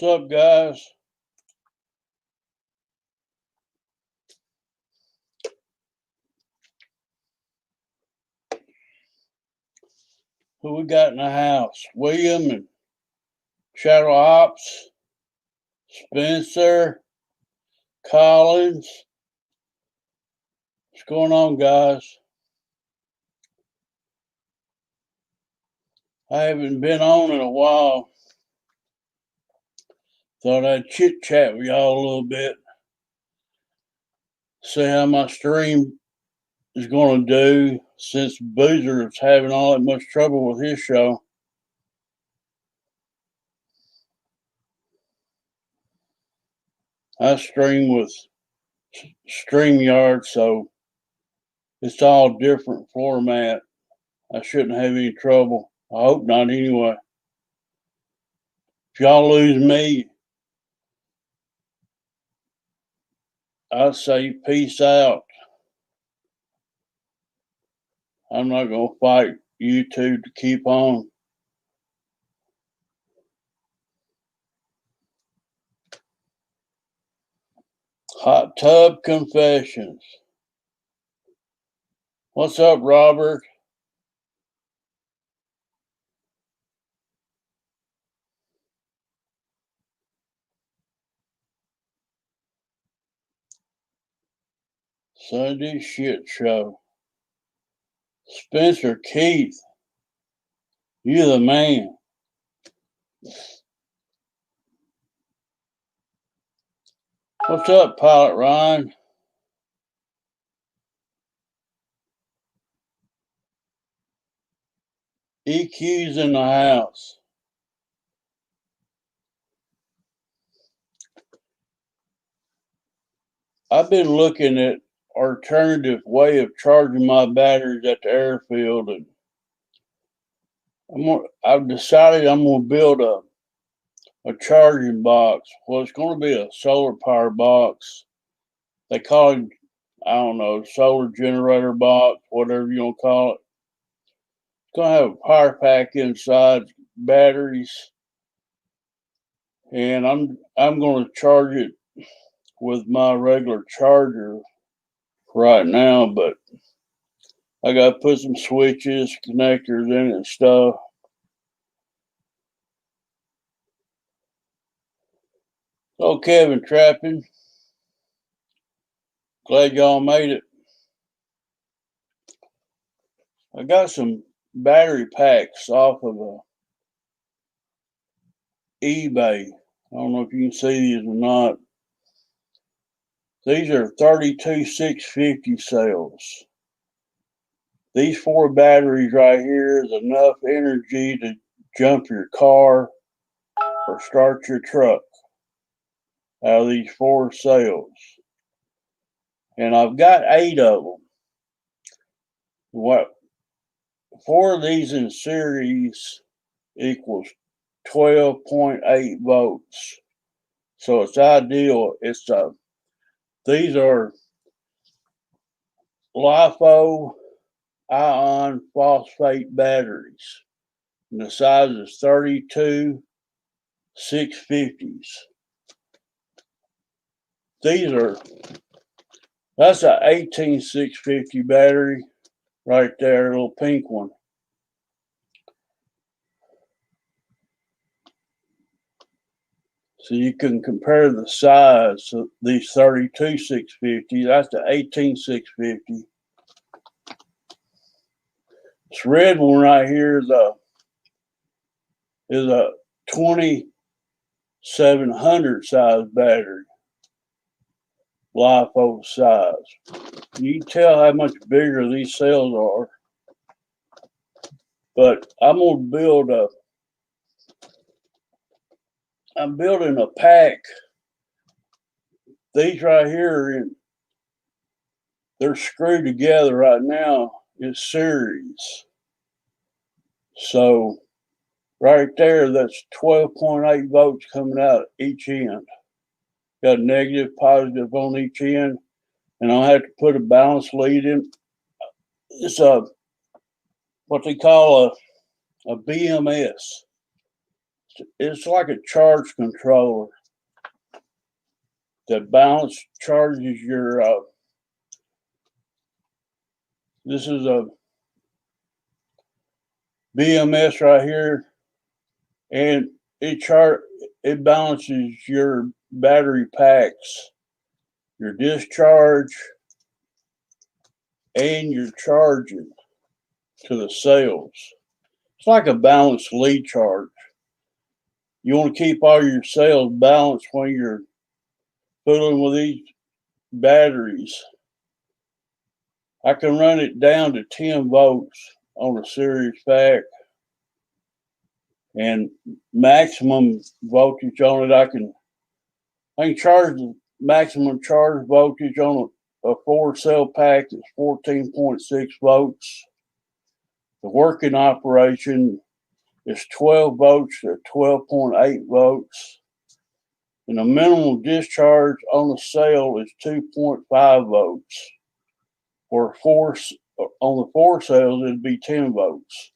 What's up, guys? Who we got in the house? William and Shadow Ops, Spencer, Collins. What's going on, guys? I haven't been on in a while. Thought I'd chit chat with y'all a little bit. See how my stream is going to do since Boozer is having all that much trouble with his show. I stream with StreamYard, so it's all different format. I shouldn't have any trouble. I hope not anyway. If y'all lose me, I say peace out. I'm not going to fight YouTube to keep on. Hot Tub Confessions. What's up, Robert? Sunday Shit Show. Spencer Keith. You the man. What's up, Pilot Ryan? EQ's in the house. I've been looking at alternative way of charging my batteries at the airfield, and I've decided I'm going to build a charging box. Well, it's going to be a solar power box. They call it, I don't know, solar generator box, whatever you want to call it. It's going to have a power pack inside, batteries, and I'm going to charge it with my regular charger right now, but I got to put some switches, connectors in it and stuff. So, Kevin Trapping, glad y'all made it. I got some battery packs off of eBay. I don't know if you can see these or not. These are 32,650 cells. These 4 batteries right here is enough energy to jump your car or start your truck out of these 4 cells. And I've got 8 of them. 4 of these in series equals 12.8 volts. So it's ideal. These are LiFo ion phosphate batteries. And the size is 32 650s. That's an 18650 battery right there, a little pink one. So you can compare the size of these 32 650. That's the 18 650. This red one right here is a 2700 size battery, LiFo size. You can tell how much bigger these cells are. But I'm building a pack. These right here, they're screwed together right now in series. So right there, that's 12.8 volts coming out each end. Got negative, positive on each end, and I'll have to put a balance lead in. It's what they call a BMS. It's like a charge controller that balance charges your. This is a BMS right here, and it balances your battery packs, your discharge, and your charging to the cells. It's like a balanced lead charge. You want to keep all your cells balanced when you're fooling with these batteries. I can run it down to 10 volts on a series pack, and maximum voltage on it, I can charge the maximum charge voltage on a 4-cell pack is 14.6 volts. The working operation is 12 volts to 12.8 volts. And the minimum discharge on the cell is 2.5 volts. Or on the 4 cells, it'd be 10 volts.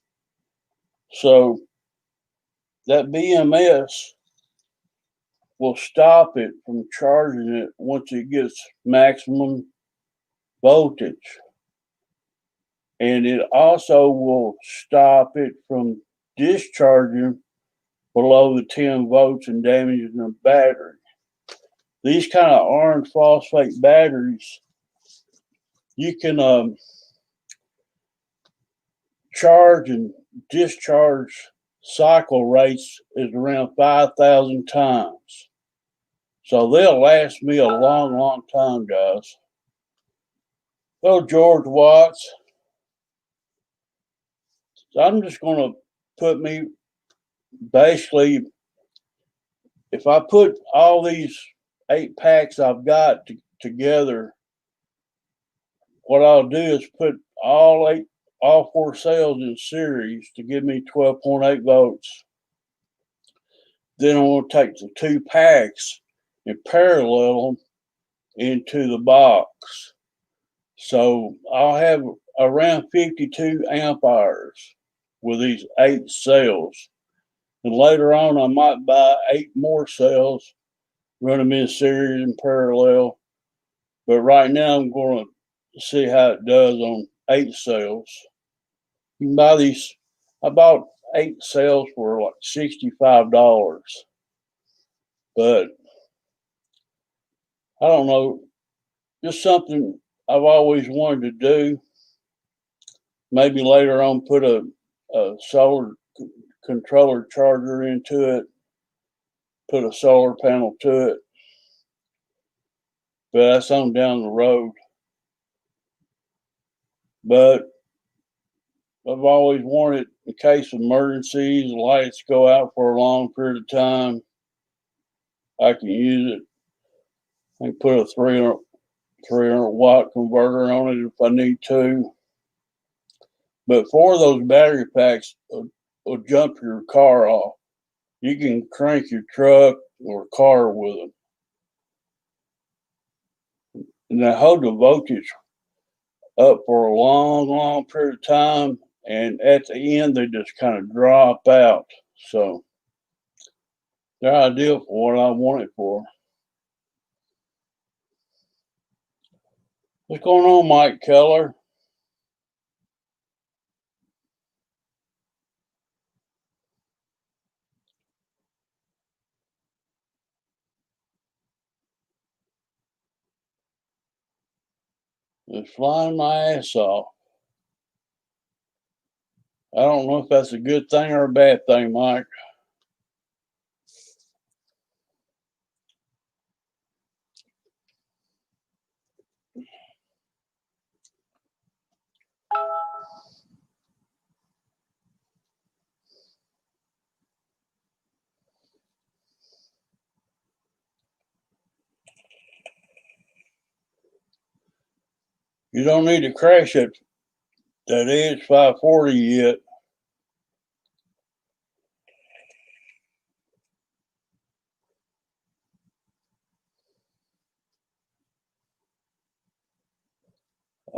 So that BMS will stop it from charging it once it gets maximum voltage. And it also will stop it from discharging below the 10 volts and damaging the battery. These kind of iron phosphate batteries, you can charge and discharge cycle rates is around 5,000 times. So they'll last me a long, long time, guys. Hello, George Watts. So I'm just going to put me basically, if I put all these 8 packs I've got together, what I'll do is put all 4 cells in series to give me 12.8 volts. Then I'm going to take the 2 packs and parallel them into the box. So I'll have around 52 amp hours with these 8 cells. And later on, I might buy 8 more cells, run them in series and parallel. But right now, I'm going to see how it does on 8 cells. You can buy these. I bought 8 cells for like $65. But I don't know, just something I've always wanted to do. Maybe later on put a solar controller charger into it, put a solar panel to it. But that's on down the road. But I've always wanted, in case of emergencies, lights go out for a long period of time, I can use it. I can put a 300 watt converter on it if I need to. But 4 of those battery packs will jump your car off. You can crank your truck or car with them. And they hold the voltage up for a long, long period of time. And at the end, they just kind of drop out. So they're ideal for what I want it for. What's going on, Mike Keller? It's flying my ass off. I don't know if that's a good thing or a bad thing, Mike. You don't need to crash that edge 540 yet.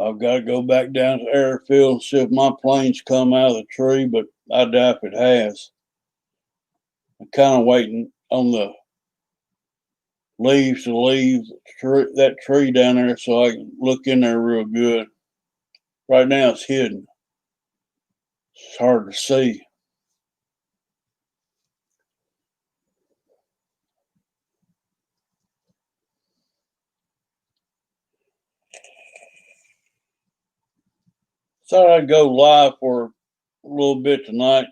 I've got to go back down to the airfield and see if my plane's come out of the tree, but I doubt if it has. I'm kind of waiting on the leaves to leave that tree down there so I can look in there real good. Right now it's hidden. It's hard to see. Thought I'd go live for a little bit tonight,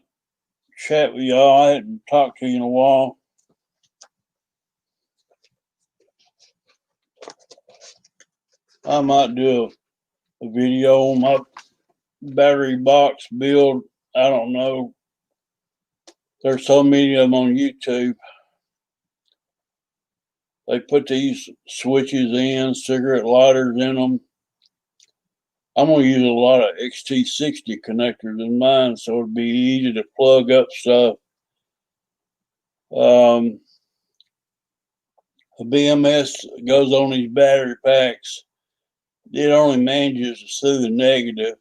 chat with y'all. I hadn't talked to you in a while. I might do a video on my battery box build. I don't know. There's so many of them on YouTube. They put these switches in, cigarette lighters in them. I'm going to use a lot of XT60 connectors in mine so it'll be easy to plug up stuff. The BMS goes on these battery packs. It only manages to see the negative.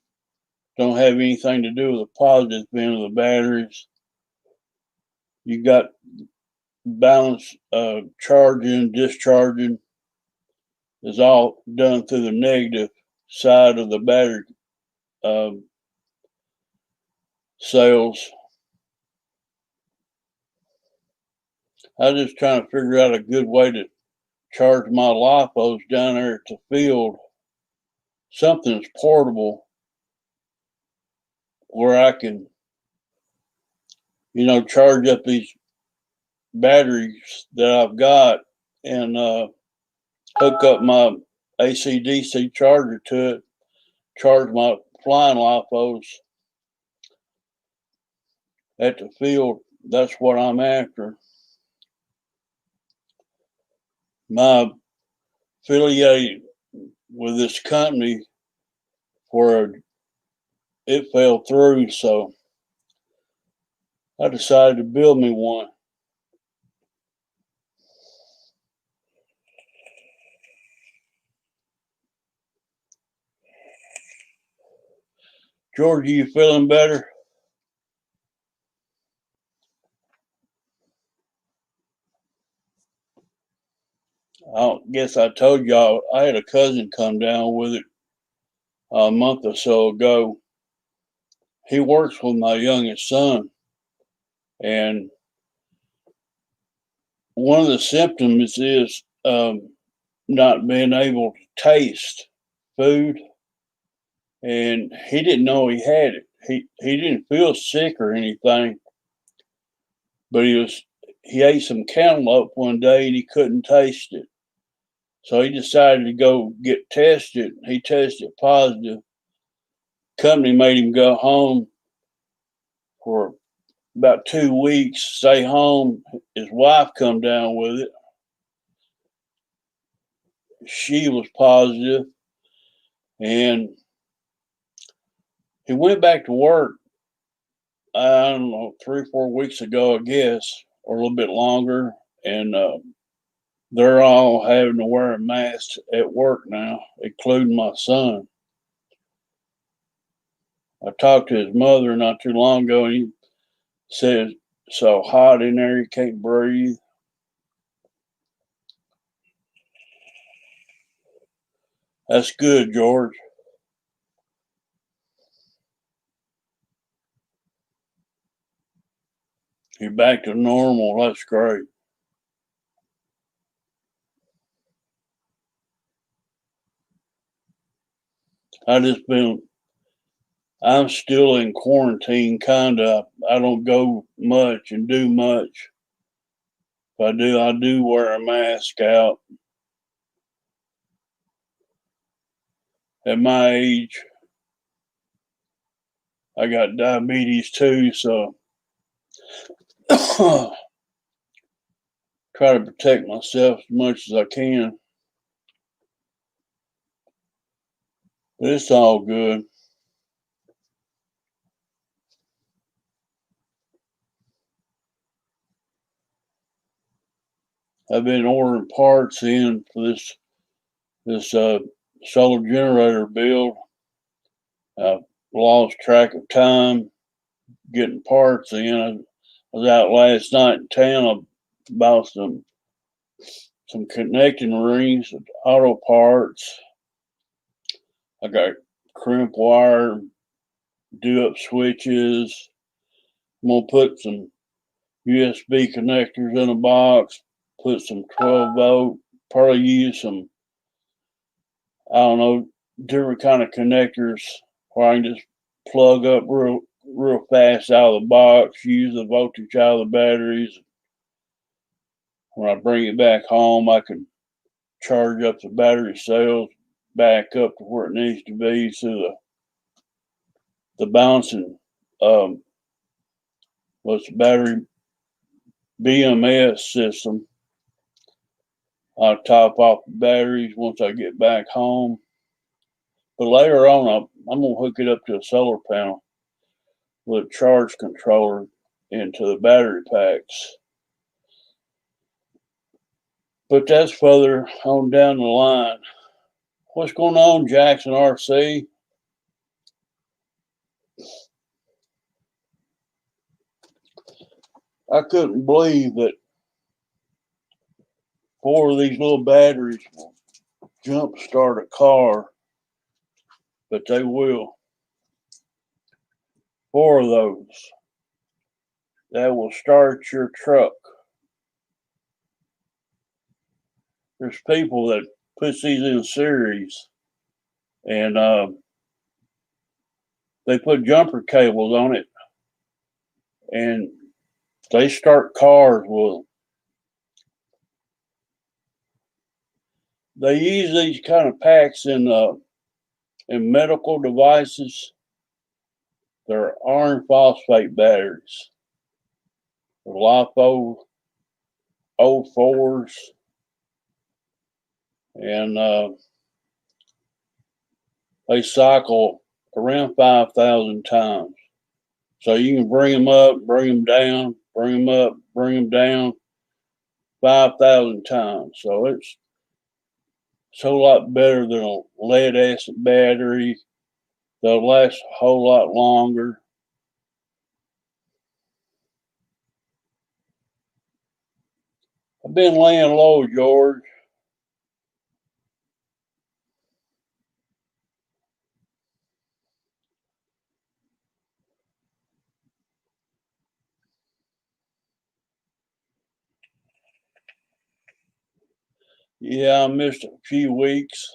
Don't have anything to do with the positive spin of the batteries. You got balance charging, discharging is all done through the negative side of the battery cells. I was just trying to figure out a good way to charge my lipos down there at the field. Something's portable where I can, charge up these batteries that I've got and hook up my AC/DC charger to it, charge my flying lipos at the field. That's what I'm after. My affiliated with this company where it fell through, so I decided to build me one. George, you feeling better? I guess I told y'all I had a cousin come down with it a month or so ago. He works with my youngest son, and one of the symptoms is not being able to taste food, and he didn't know he had it. He didn't feel sick or anything, but he ate some cantaloupe one day and he couldn't taste it. So he decided to go get tested. He tested positive. Company made him go home for about 2 weeks, stay home. His wife come down with it. She was positive, and he went back to work, I don't know, 3 or 4 weeks ago, I guess, or a little bit longer. And they're all having to wear a mask at work now, including my son. I talked to his mother not too long ago, and he said it's so hot in there, he can't breathe. That's good, George. You're back to normal. That's great. I'm still in quarantine, kind of. I don't go much and do much. If I do wear a mask out. At my age, I got diabetes too, so try to protect myself as much as I can. But it's all good. I've been ordering parts in for this solar generator build. I've lost track of time getting parts in. was out last night in town. I bought some connecting rings, auto parts. I got crimp wire, do up switches. I'm gonna put some USB connectors in a box, put some 12-volt, probably use some, I don't know, different kind of connectors where I can just plug up real fast out of the box, use the voltage out of the batteries. When I bring it back home, I can charge up the battery cells back up to where it needs to be. So the balancing was the battery BMS system. I'll top off the batteries once I get back home. But later on, I'm going to hook it up to a solar panel with a charge controller into the battery packs. But that's further on down the line. What's going on, Jackson RC? I couldn't believe that 4 of these little batteries will jump start a car, but they will. 4 of those that will start your truck. There's people that puts these in series, and they put jumper cables on it, and they start cars with them. They use these kind of packs in medical devices. They're iron phosphate batteries. They're LiPo 04s, and they cycle around 5,000 times. So you can bring them up, bring them down, bring them up, bring them down 5,000 times. So it's a lot better than a lead acid battery. They'll last a whole lot longer. I've been laying low, George. Yeah, I missed a few weeks.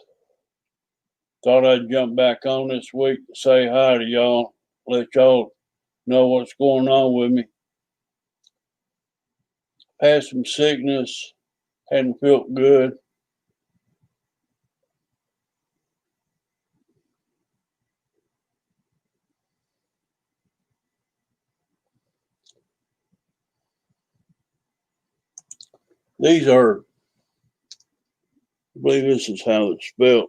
Thought I'd jump back on this week to say hi to y'all, let y'all know what's going on with me. Had some sickness, hadn't felt good. These are, I believe this is how it's spelled.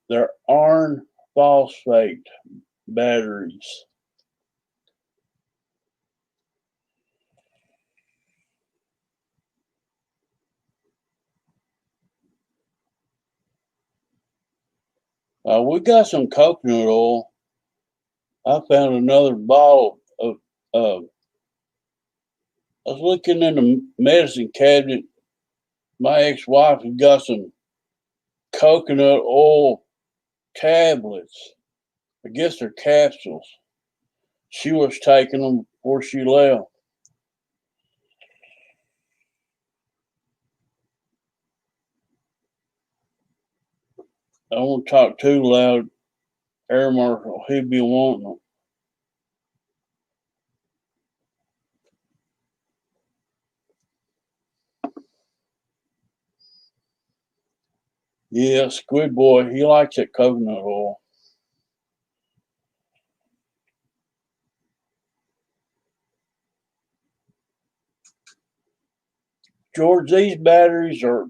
They're iron phosphate batteries. We got some coconut oil. I found another bottle of. I was looking in the medicine cabinet. My ex-wife had got some coconut oil tablets. I guess they're capsules. She was taking them before she left. I don't want to talk too loud. Air Marshal, he'd be wanting them. Yeah, Squid Boy, he likes that coconut oil. George, these batteries are,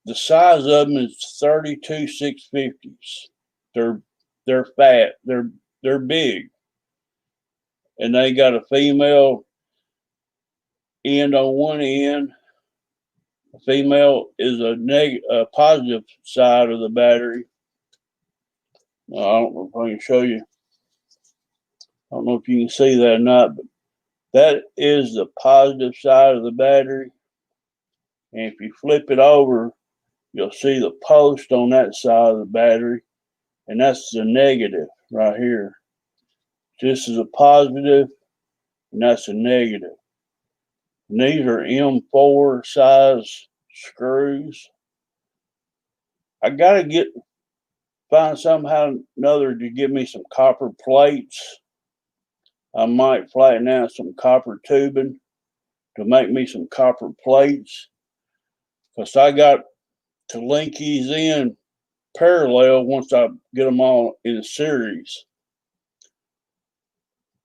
the size of them is 32 650s. They're fat. They're big, and they got a female end on one end. The female is a positive side of the battery. I don't know if I can show you. I don't know if you can see that or not, but that is the positive side of the battery. And if you flip it over, you'll see the post on that side of the battery, and that's the negative right here. This is a positive, and that's a negative. And these are M4 size screws. I gotta find somehow or another to give me some copper plates. I might flatten out some copper tubing to make me some copper plates, because I got to link these in parallel once I get them all in series.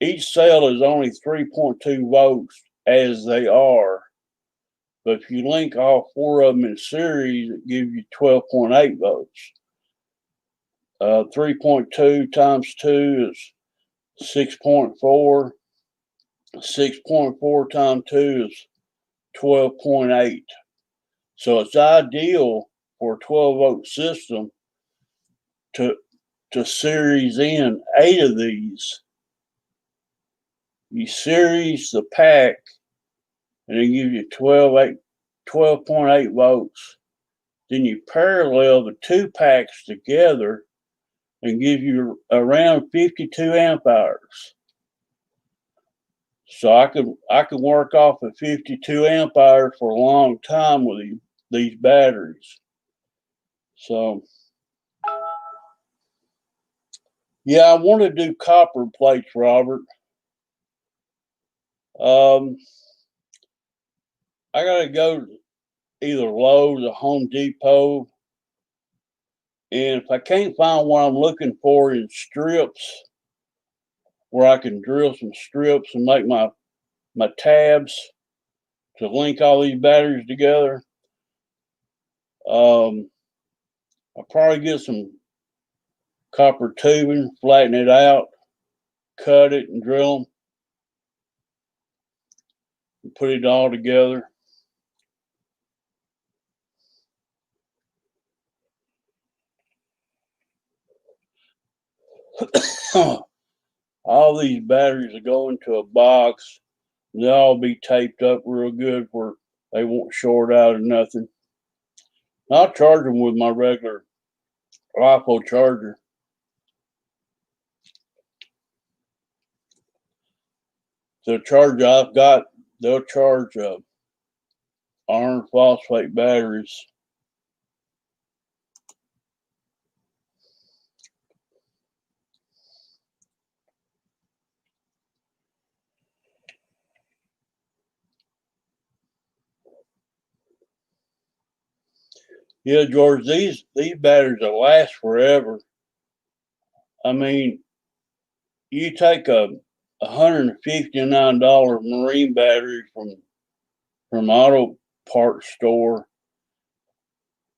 Each cell is only 3.2 volts as they are, but if you link all four of them in series, it gives you 12.8 volts. 3.2 times 2 is 6.4. 6.4 times 2 is 12.8. So it's ideal for a 12 volt system to series in 8 of these. You series the pack, and it gives you 12.8 volts. Then you parallel the 2 packs together and give you around 52 amp hours. So I could work off of 52 amp hours for a long time with these batteries. So yeah, I want to do copper plates, Robert. I gotta go to either Lowe's or Home Depot, and if I can't find what I'm looking for in strips, where I can drill some strips and make my tabs to link all these batteries together, I'll probably get some copper tubing, flatten it out, cut it, and drill them, and put it all together. All these batteries will go into a box, and they'll all be taped up real good where they won't short out or nothing. I'll charge them with my regular LiPo charger. The charger I've got, they'll charge iron phosphate batteries. Yeah, George, these batteries will last forever. I mean, you take a $159 marine battery from auto parts store,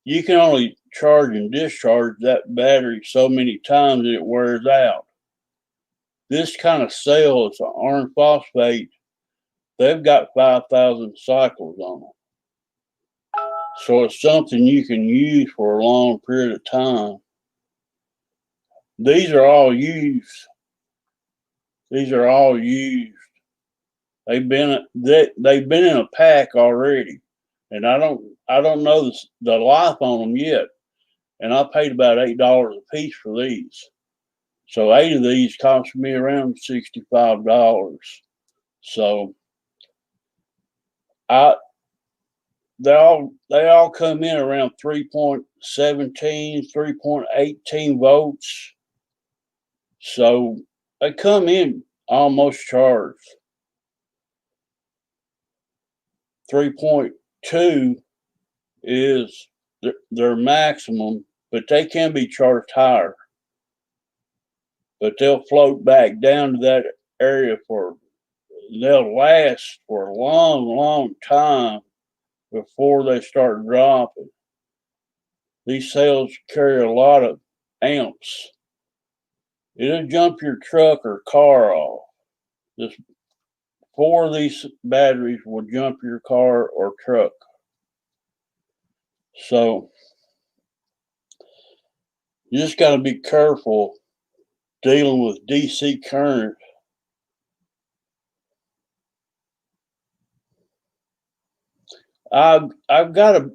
you can only charge and discharge that battery so many times that it wears out. This kind of cell, it's an iron phosphate, they've got 5,000 cycles on them. So it's something you can use for a long period of time. These are all used. These are all used. They've been in a pack already, and I don't know the life on them yet. And I paid about $8 a piece for these. So 8 of these cost me around $65. So they all come in around 3.17, 3.18 volts. So they come in almost charged. 3.2 is their maximum, but they can be charged higher. But they'll float back down to that area they'll last for a long, long time before they start dropping. These cells carry a lot of amps. It'll jump your truck or car off. This 4 of these batteries will jump your car or truck. So you just got to be careful dealing with DC current. I've got a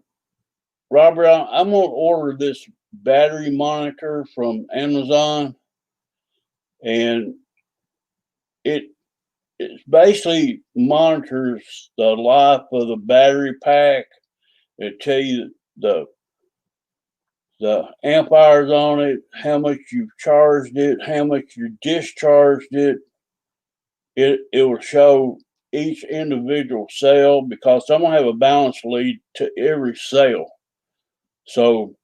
Robert. I'm gonna order this battery monitor from Amazon, and it basically monitors the life of the battery pack. It tell you the amp hours on it, how much you've charged it, how much you discharged it. It will show each individual cell because I'm gonna have a balance lead to every cell. So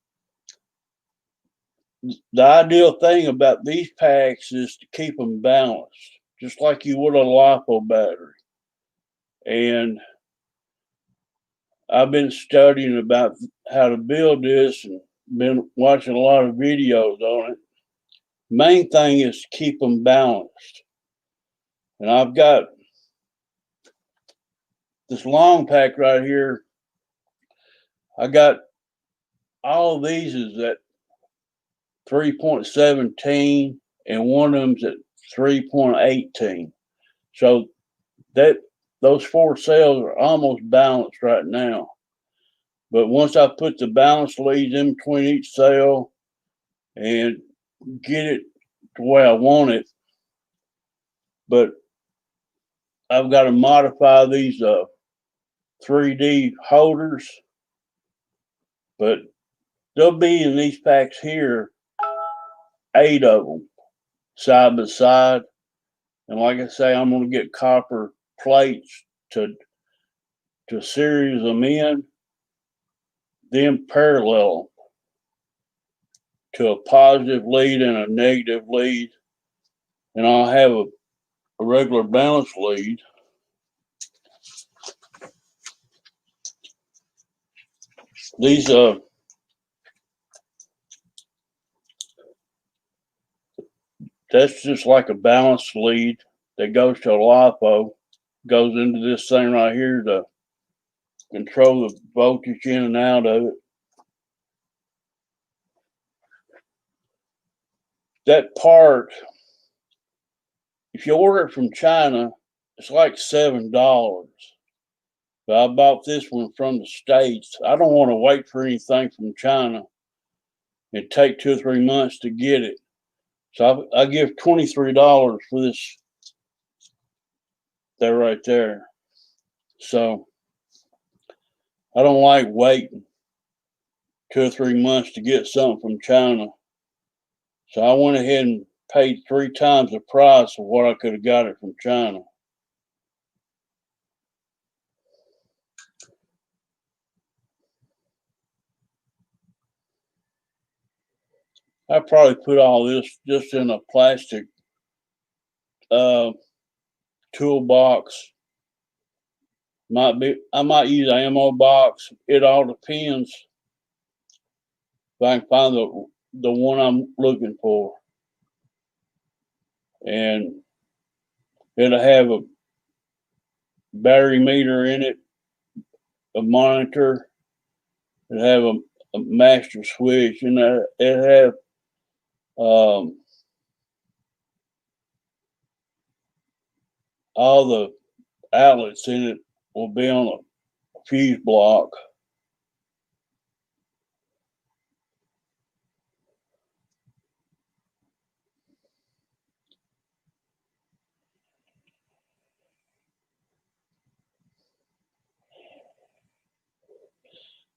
the ideal thing about these packs is to keep them balanced, just like you would a LiPo battery. And I've been studying about how to build this and been watching a lot of videos on it. Main thing is to keep them balanced. And I've got this long pack right here. I got all of these is at 3.17 and one of them's at 3.18. So that those 4 cells are almost balanced right now. But once I put the balance leads in between each cell and get it the way I want it, but I've got to modify these 3D holders, but they'll be in these packs here, 8 of them side by side. And like I say, I'm going to get copper plates to series them in, then parallel to a positive lead and a negative lead. And I'll have a regular balance lead. These that's just like a balance lead that goes to a LiPo, goes into this thing right here to control the voltage in and out of it. That part, if you order it from China, it's like $7. But I bought this one from the States. I don't want to wait for anything from China and take 2 or 3 months to get it. So I give $23 for this. They're right there. So I don't like waiting 2 or 3 months to get something from China. So I went ahead and paid 3 times the price of what I could have got it from China. I probably put all this just in a plastic toolbox. I might use an ammo box. It all depends if I can find the one I'm looking for. And it'll have a battery meter in it, a monitor, it'll have a master switch, and it'll have all the outlets in it will be on a fuse block.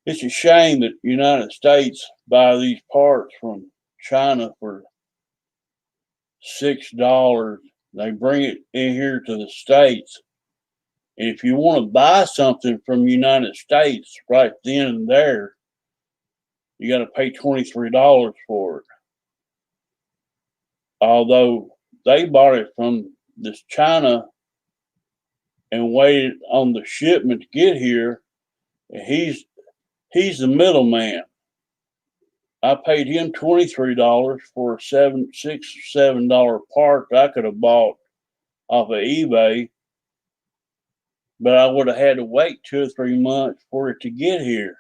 It's a shame that the United States buy these parts from China for $6. They bring it in here to the States. And if you want to buy something from the United States right then and there, you got to pay $23 for it. Although they bought it from this China and waited on the shipment to get here, and he's the middleman. I paid him $23 for a $6 or $7 part that I could have bought off of eBay but I would have had to wait 2 or 3 months for it to get here.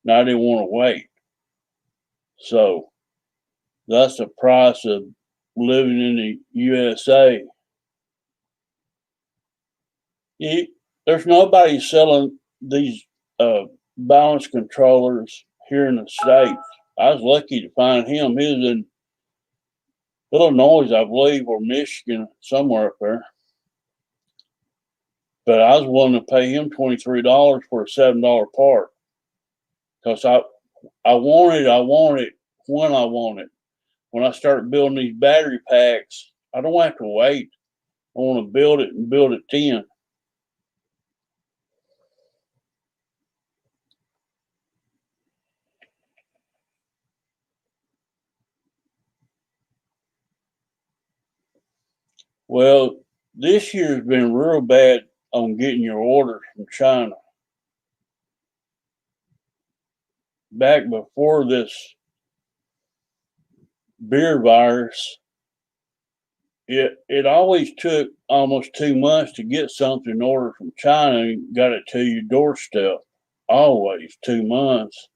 And I didn't want to wait. So that's the price of living in the USA. You, there's nobody selling these uh, balance controllers here in the States. I was lucky to find him. He was in Illinois, I believe, or Michigan, somewhere up there. But I was willing to pay him $23 for a $7 part because I want it when I want it. When I start building these battery packs, I don't have to wait. I want to build it and build it then. Well, this year's been real bad on getting your orders from China. Back before this beer virus, it always took almost 2 months to get something ordered from China and got it to your doorstep. Always 2 months,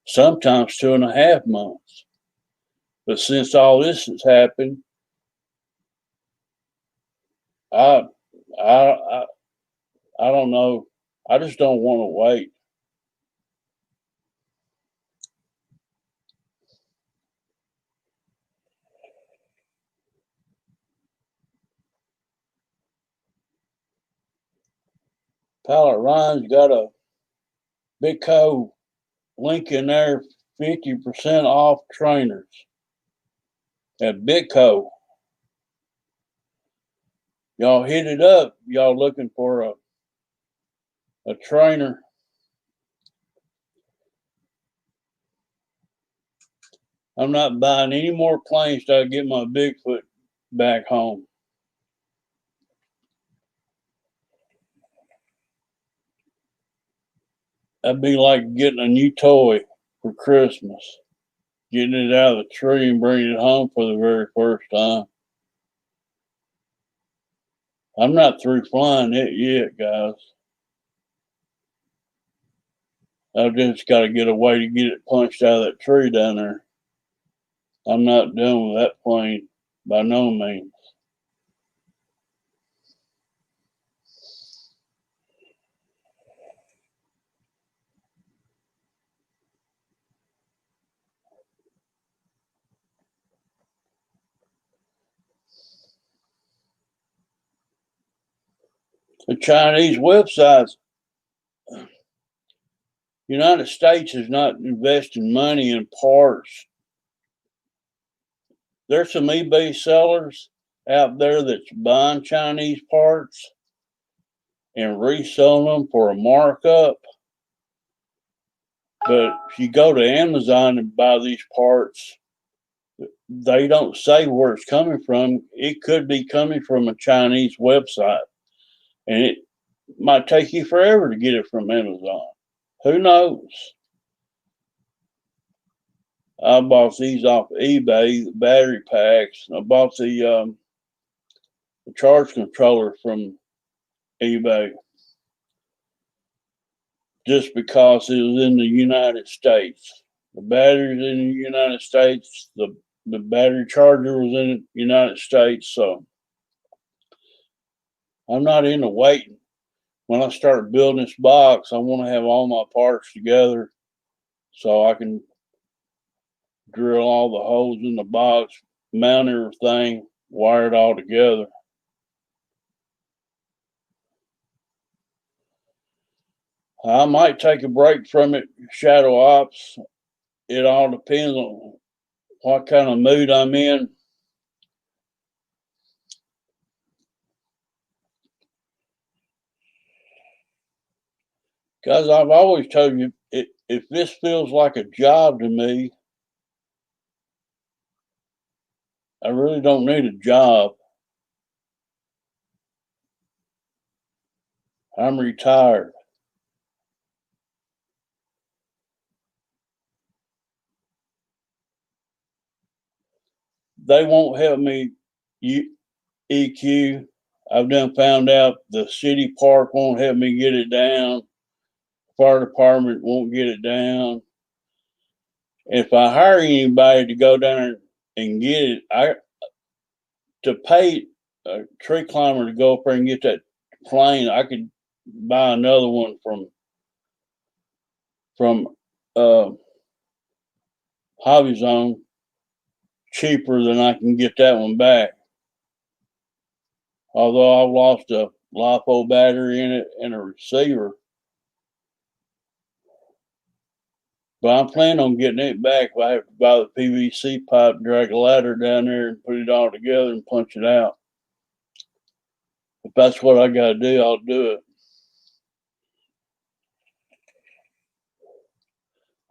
sometimes 2.5 months. But since all this has happened, I I I, I don't know. I just don't want to wait. Pilot Ryan's got a big co link in there, 50% off trainers at Bitco. Y'all hit it up. Y'all looking for a trainer. I'm not buying any more planes till I get my Bigfoot back home. That'd be like getting a new toy for Christmas, getting it out of the tree and bringing it home for the very first time. I'm not through flying it yet, guys. I've just got to get a way to get it punched out of that tree down there. I'm not done with that plane by no means. The Chinese websites, United States is not investing money in parts. There's some eBay sellers out there that's buying Chinese parts and reselling them for a markup. But if you go to Amazon and buy these parts, they don't say where it's coming from. It could be coming from a Chinese website, and it might take you forever to get it from Amazon. Who knows? I bought these off eBay, the battery packs. I bought the charge controller from eBay just because it was in the United States. The battery's in the United States. The battery charger was in the United States. So I'm not into waiting. When I start building this box, I want to have all my parts together so I can drill all the holes in the box, mount everything, wire it all together. I might take a break from it, shadow ops. It all depends on what kind of mood I'm in. Because I've always told you, if this feels like a job to me, I really don't need a job. I'm retired. They won't help me EQ. I've done found out the city park won't help me get it down. Fire department won't get it down. If I hire anybody to go down and get it, to pay a tree climber to go up there and get that plane, I could buy another one from Hobby Zone cheaper than I can get that one back. Although I've lost a LiPo battery in it and a receiver. But I'm planning on getting it back. If I have to buy the PVC pipe, drag a ladder down there and put it all together and punch it out. If that's what I gotta do, I'll do it.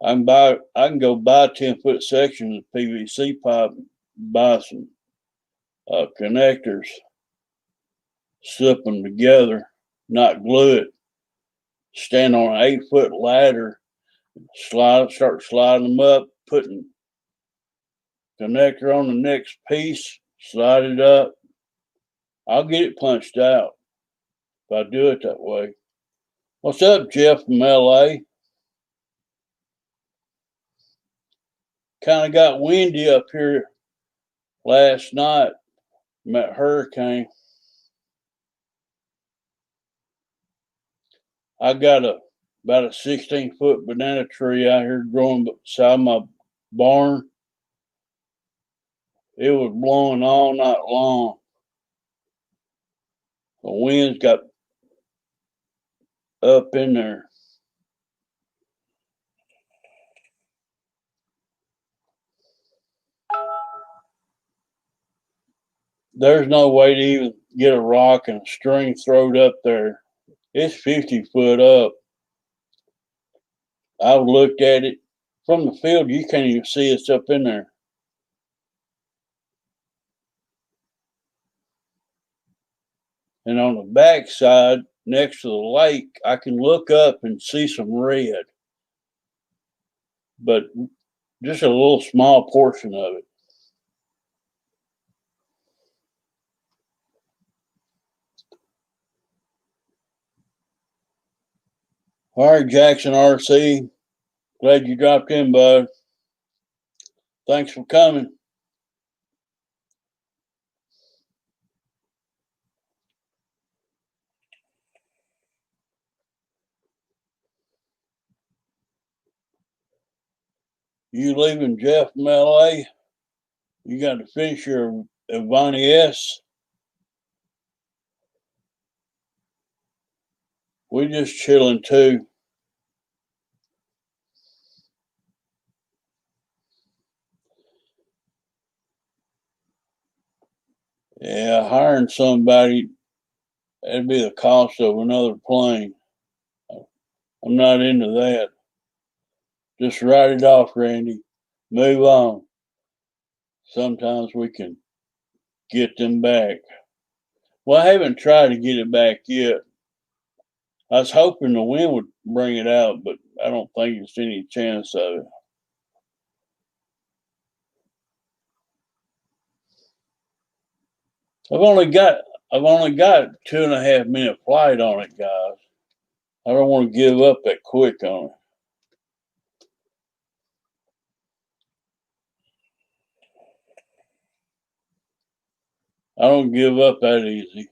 I can go buy a 10-foot section of PVC pipe, buy some connectors, slip them together, not glue it, stand on an 8-foot ladder, start sliding them up, putting connector on the next piece, slide it up. I'll get it punched out if I do it that way. What's up, Jeff from LA? Kind of got windy up here last night. Met hurricane. I got about a 16-foot banana tree out here growing beside my barn. It was blowing all night long. The winds got up in there. There's no way to even get a rock and a string thrown up there. It's 50 foot up. I've looked at it from the field. You can't even see it's up in there. And on the back side, next to the lake, I can look up and see some red, but just a little small portion of it. All right, Jackson RC. Glad you dropped in, bud. Thanks for coming. You leaving, Jeff, from LA? You got to finish your Ivani S. We just chilling too. Yeah, hiring somebody, that'd be the cost of another plane. I'm not into that. Just write it off, Randy. Move on. Sometimes we can get them back. Well, I haven't tried to get it back yet. I was hoping the wind would bring it out, but I don't think there's any chance of it. I've only got 2.5 minute flight on it, guys. I don't want to give up that quick on it. I don't give up that easy.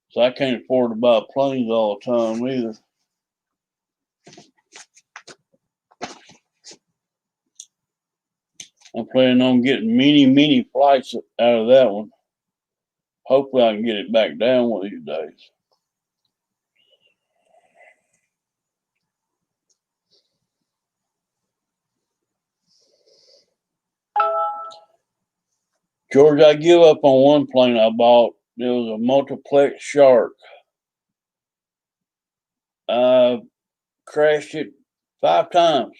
So I can't afford to buy planes all the time either. I'm planning on getting many flights out of that one. Hopefully I can get it back down one of these days. George, I give up on one plane I bought. It was a multiplex shark. I crashed it 5 times.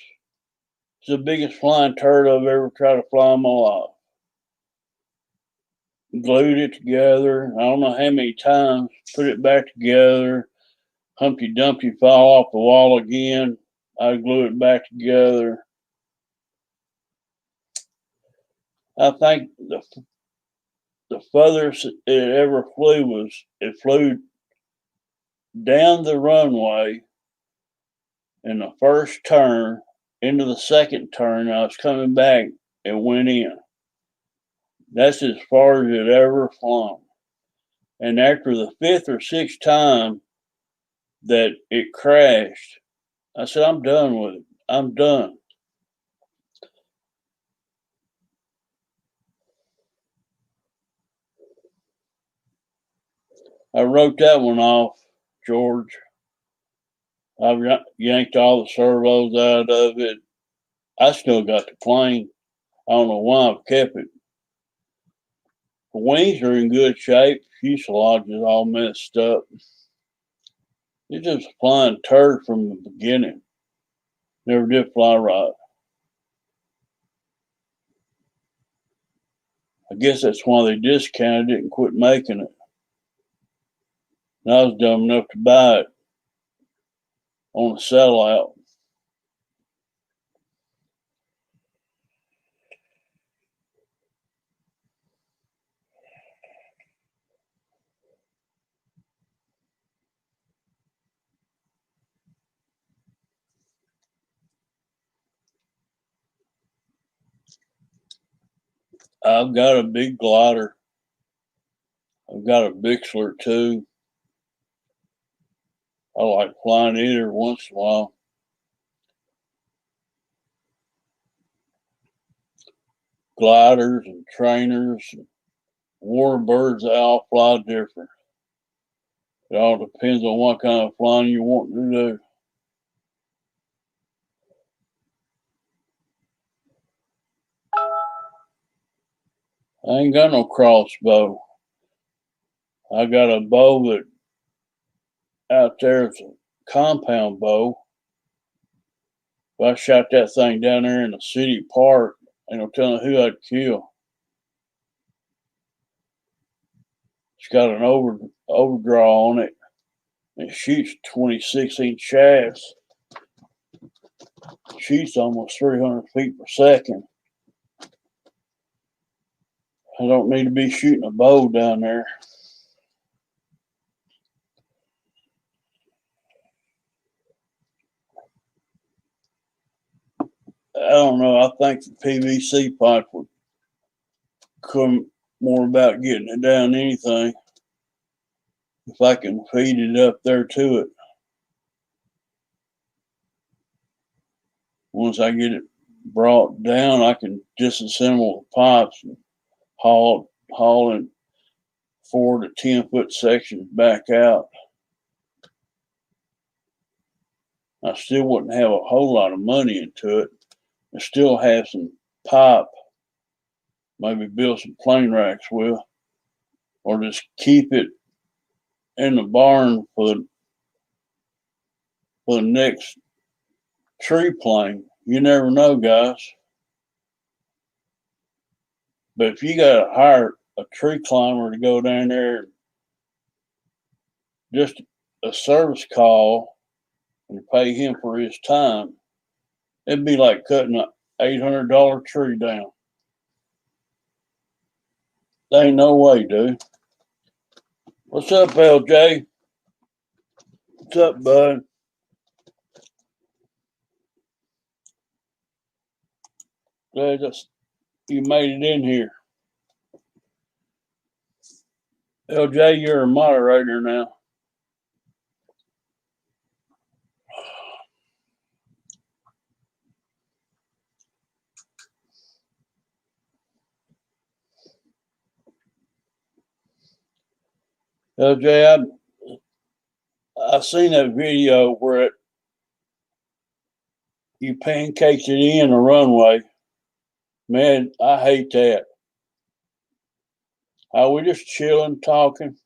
It's the biggest flying turd I've ever tried to fly in my life. Glued it together. I don't know how many times. Put it back together. Humpty Dumpty fell off the wall again. I glue it back together. I think the furthest it ever flew was it flew down the runway in the first turn into the second turn. I was coming back and went in. That's as far as it ever flown. And after the fifth or sixth time that it crashed, I said, I'm done with it. I'm done. I wrote that one off, George. I've yanked all the servos out of it. I still got the plane. I don't know why I've kept it. The wings are in good shape. Fuselage is all messed up. It's just a flying turd from the beginning. Never did fly right. I guess that's why they discounted it and quit making it. And I was dumb enough to buy it on a sellout. I've got a big glider. I've got a Bixler too. I like flying either once in a while. Gliders and trainers, and warbirds, they all fly different. It all depends on what kind of flying you want to do. I ain't got no crossbow. I got a bow that out there is a compound bow. If I shot that thing down there in the city park, ain't no telling who I'd kill. It's got an overdraw on it. It shoots 26-inch shafts. It shoots almost 300 feet per second. I don't need to be shooting a bow down there. I don't know. I think the PVC pipe would come more about getting it down than anything. If I can feed it up there to it. Once I get it brought down, I can disassemble the pipes and haul in 4 to 10 foot sections back out. I still wouldn't have a whole lot of money into it. I still have some pipe, maybe build some plane racks with, or just keep it in the barn for the next tree plane. You never know, guys. But if you got to hire a tree climber to go down there, just a service call and pay him for his time, it'd be like cutting an $800 tree down. There ain't no way, dude. What's up, LJ? What's up, bud? Glad you made it in here. LJ, you're a moderator now. LJ, I seen that video where you pancaked it in the runway. Man, I hate that. Are we just chilling, talking?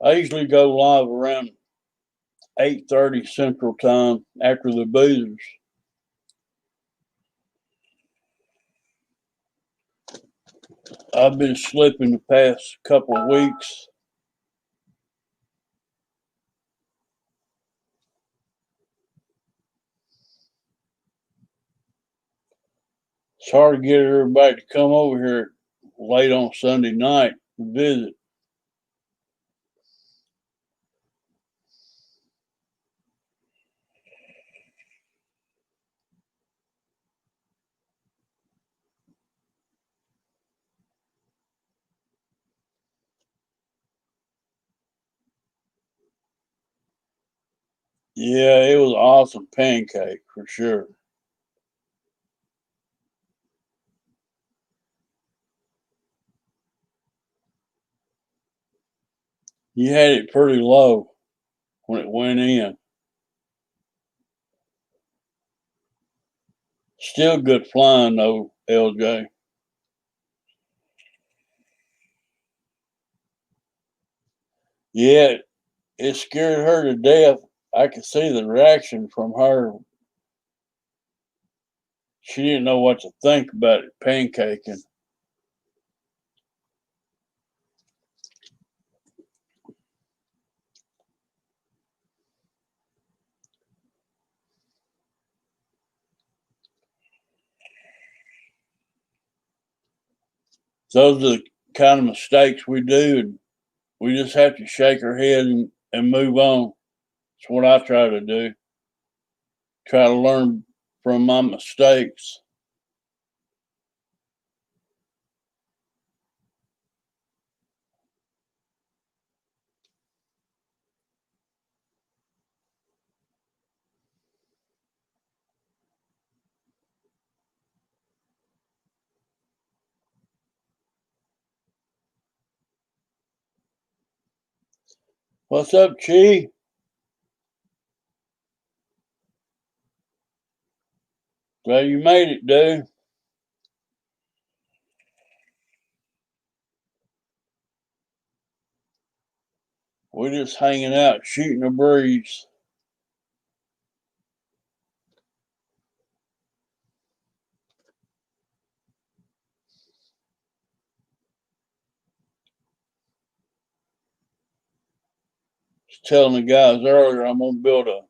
I usually go live around 8:30 Central Time after the boozers. I've been slipping the past couple of weeks. It's hard to get everybody to come over here late on Sunday night to visit. Yeah, it was an awesome pancake for sure. You had it pretty low when it went in. Still good flying though, LJ. Yeah, it scared her to death. I could see the reaction from her. She didn't know what to think about it pancaking. Those are the kind of mistakes we do, and we just have to shake our head and move on. That's what I try to do. Try to learn from my mistakes. What's up, Chi? Glad you made it, dude. We're just hanging out, shooting a breeze. Was telling the guys earlier I'm gonna build a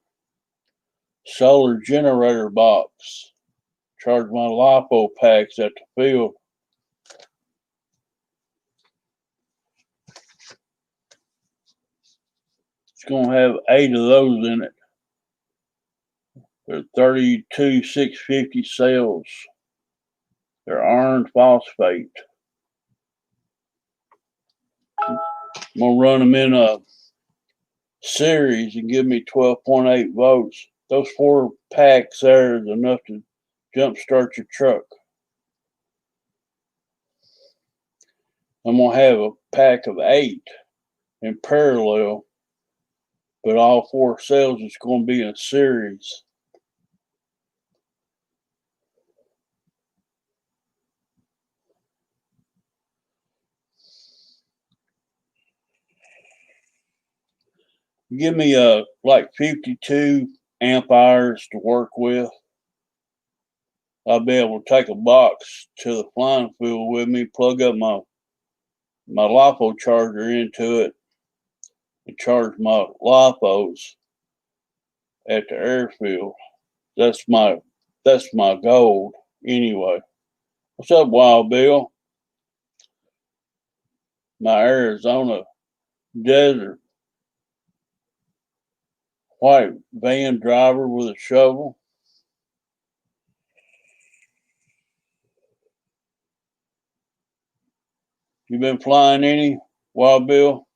solar generator box. Charge my LiPo packs at the field. It's gonna have 8 of those in it. They're 32 650 cells. They're iron phosphate. I'm gonna run them in a series and give me 12.8 volts. Those 4 packs there is enough to jumpstart your truck. I'm gonna have a pack of 8 in parallel, but all 4 cells is gonna be in a series. Give me like 52 amp hours to work with. I'll be able to take a box to the flying field with me, plug up my LiPo charger into it, and charge my LiPos at the airfield. That's my goal anyway. What's up, Wild Bill? My Arizona desert white van driver with a shovel. You been flying any, Wild Bill?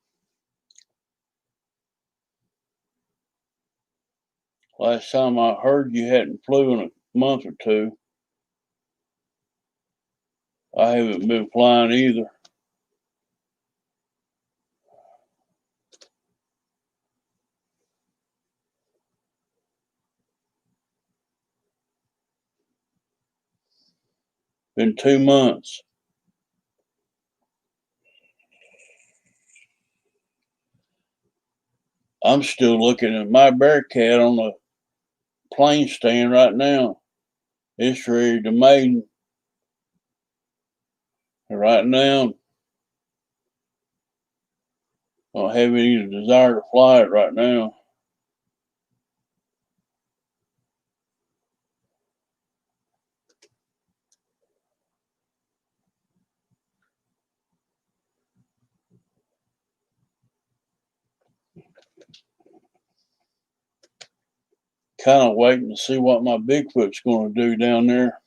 Last time I heard you hadn't flew in a month or two. I haven't been flying either. Been 2 months. I'm still looking at my Bearcat on the plane stand right now. It's ready to maiden. Right now, I don't have any desire to fly it right now. kind of waiting to see what my Bigfoot's going to do down there.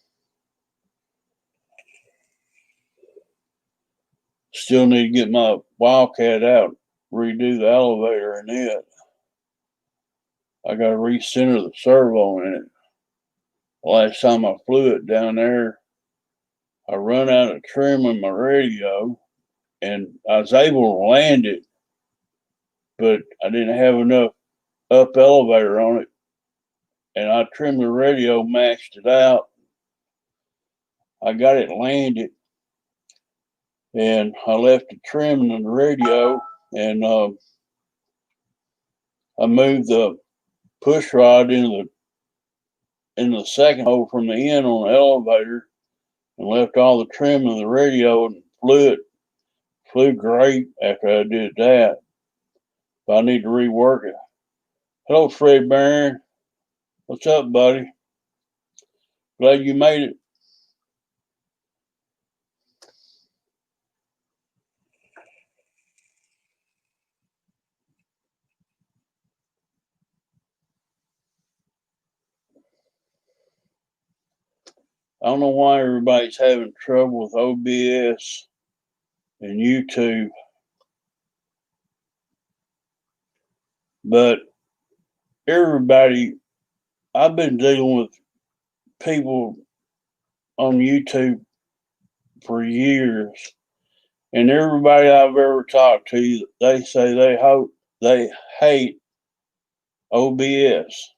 Still need to get my Wildcat out, redo the elevator in it. I got to recenter the servo in it. Last time I flew it down there, I run out of trim in my radio, and I was able to land it, but I didn't have enough up elevator on it, and I trimmed the radio, maxed it out. I got it landed, and I left the trim in the radio, and I moved the push rod in the second hole from the end on the elevator, and left all the trim in the radio, and flew great after I did that. But I need to rework it. Hello, Fred Barron. What's up, buddy? Glad you made it. I don't know why everybody's having trouble with OBS and YouTube, but I've been dealing with people on YouTube for years, and everybody I've ever talked to, they say they hate OBS.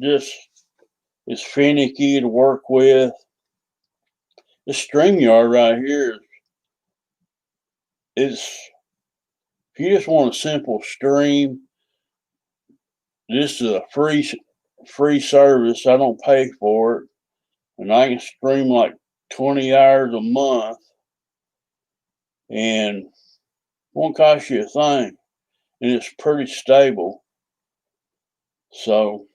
Just it's finicky to work with. This StreamYard right here is, if you just want a simple stream, this is a free service. I don't pay for it, and I can stream like 20 hours a month, and won't cost you a thing, and it's pretty stable. So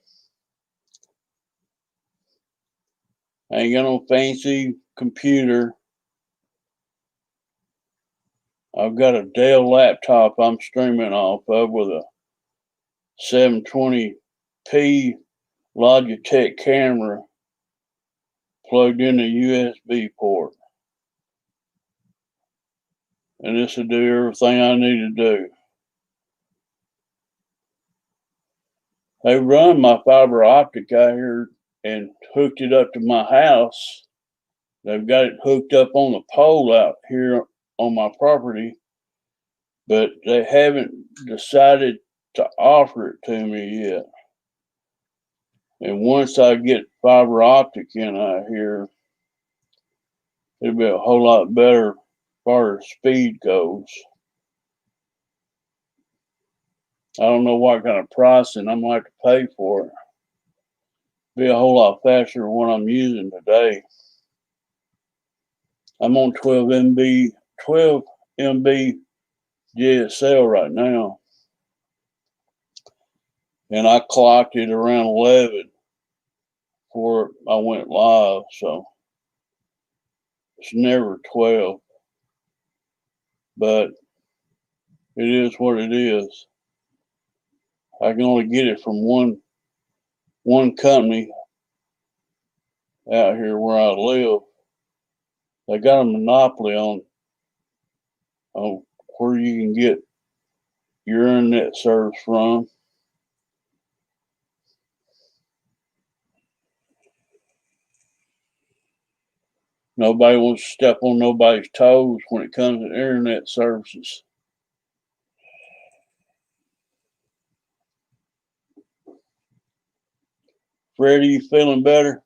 I ain't got no fancy computer. I've got a Dell laptop I'm streaming off of with a 720p Logitech camera plugged in a USB port. And this will do everything I need to do. They run my fiber optic out here and hooked it up to my house. They've got it hooked up on the pole out here on my property, but they haven't decided to offer it to me yet. And once I get fiber optic in out here, it'll be a whole lot better as far as speed goes. I don't know what kind of pricing I'm going to have to pay for it. Be a whole lot faster than what I'm using today. I'm on 12 MB GSL right now, and I clocked it around 11 before I went live, so it's never 12, but it is what it is. I can only get it from one company out here where I live. They got a monopoly on where you can get your internet service from. Nobody wants to step on nobody's toes when it comes to internet services. Freddie, you feeling better?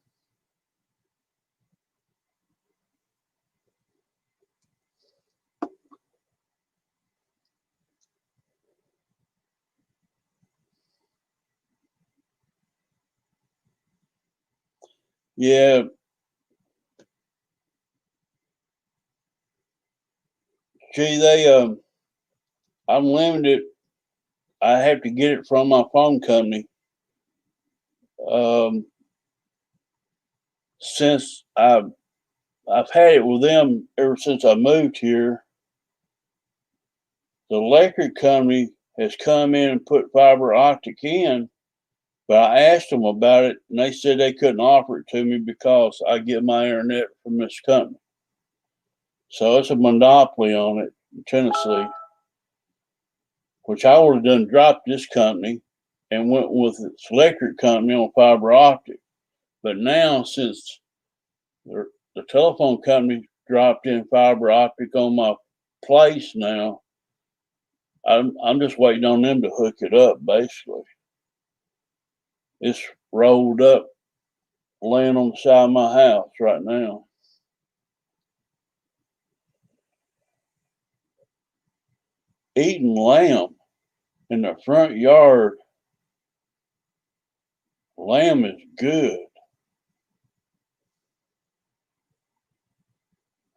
Yeah. Gee, they unlimited. I have to get it from my phone company. Since I've had it with them ever since I moved here. The electric company has come in and put fiber optic in, but I asked them about it, and they said they couldn't offer it to me because I get my internet from this company. So it's a monopoly on it in Tennessee, which I would have done dropped this company and went with its electric company on fiber optic. But now, since the telephone company dropped in fiber optic on my place now, I'm just waiting on them to hook it up, basically. It's rolled up, laying on the side of my house right now. Eating lamb in the front yard. Lamb is good.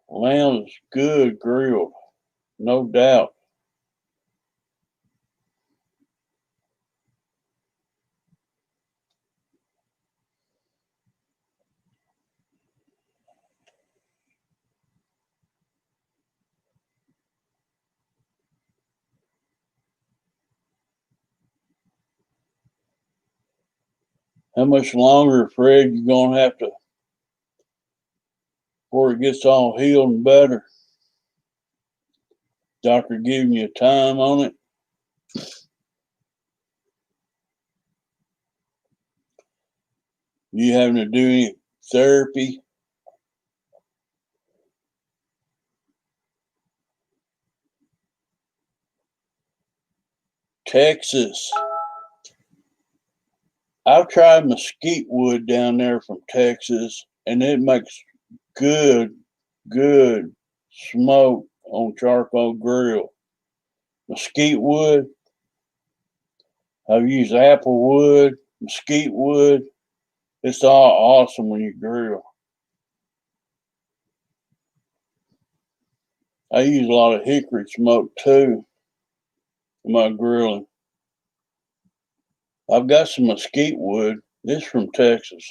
Lamb is good grilled, no doubt. How much longer, Fred, you gonna have to before it gets all healed and better? Doctor giving you time on it? You having to do any therapy? Texas. I've tried mesquite wood down there from Texas, and it makes good, good smoke on charcoal grill. Mesquite wood. I've used apple wood, mesquite wood. It's all awesome when you grill. I use a lot of hickory smoke too in my grilling. I've got some mesquite wood. It's from Texas.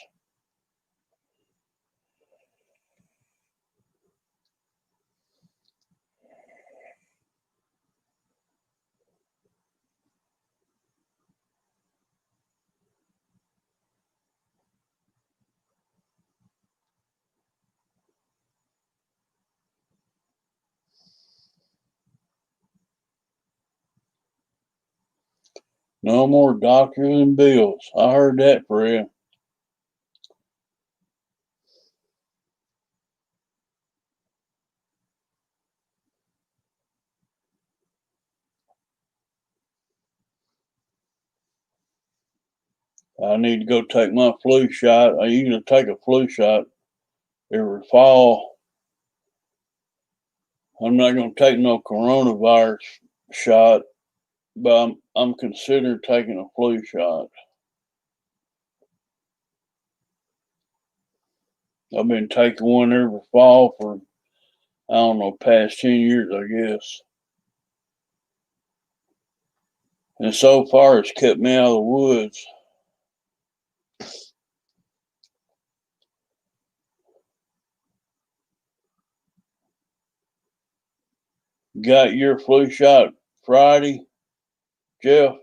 No more doctors and bills. I heard that, Fred. I need to go take my flu shot. I usually take a flu shot every fall. I'm not going to take no coronavirus shot, but I'm considering taking a flu shot. I've been taking one every fall for, I don't know, past 10 years, I guess. And so far, it's kept me out of the woods. Got your flu shot Friday, Jeff?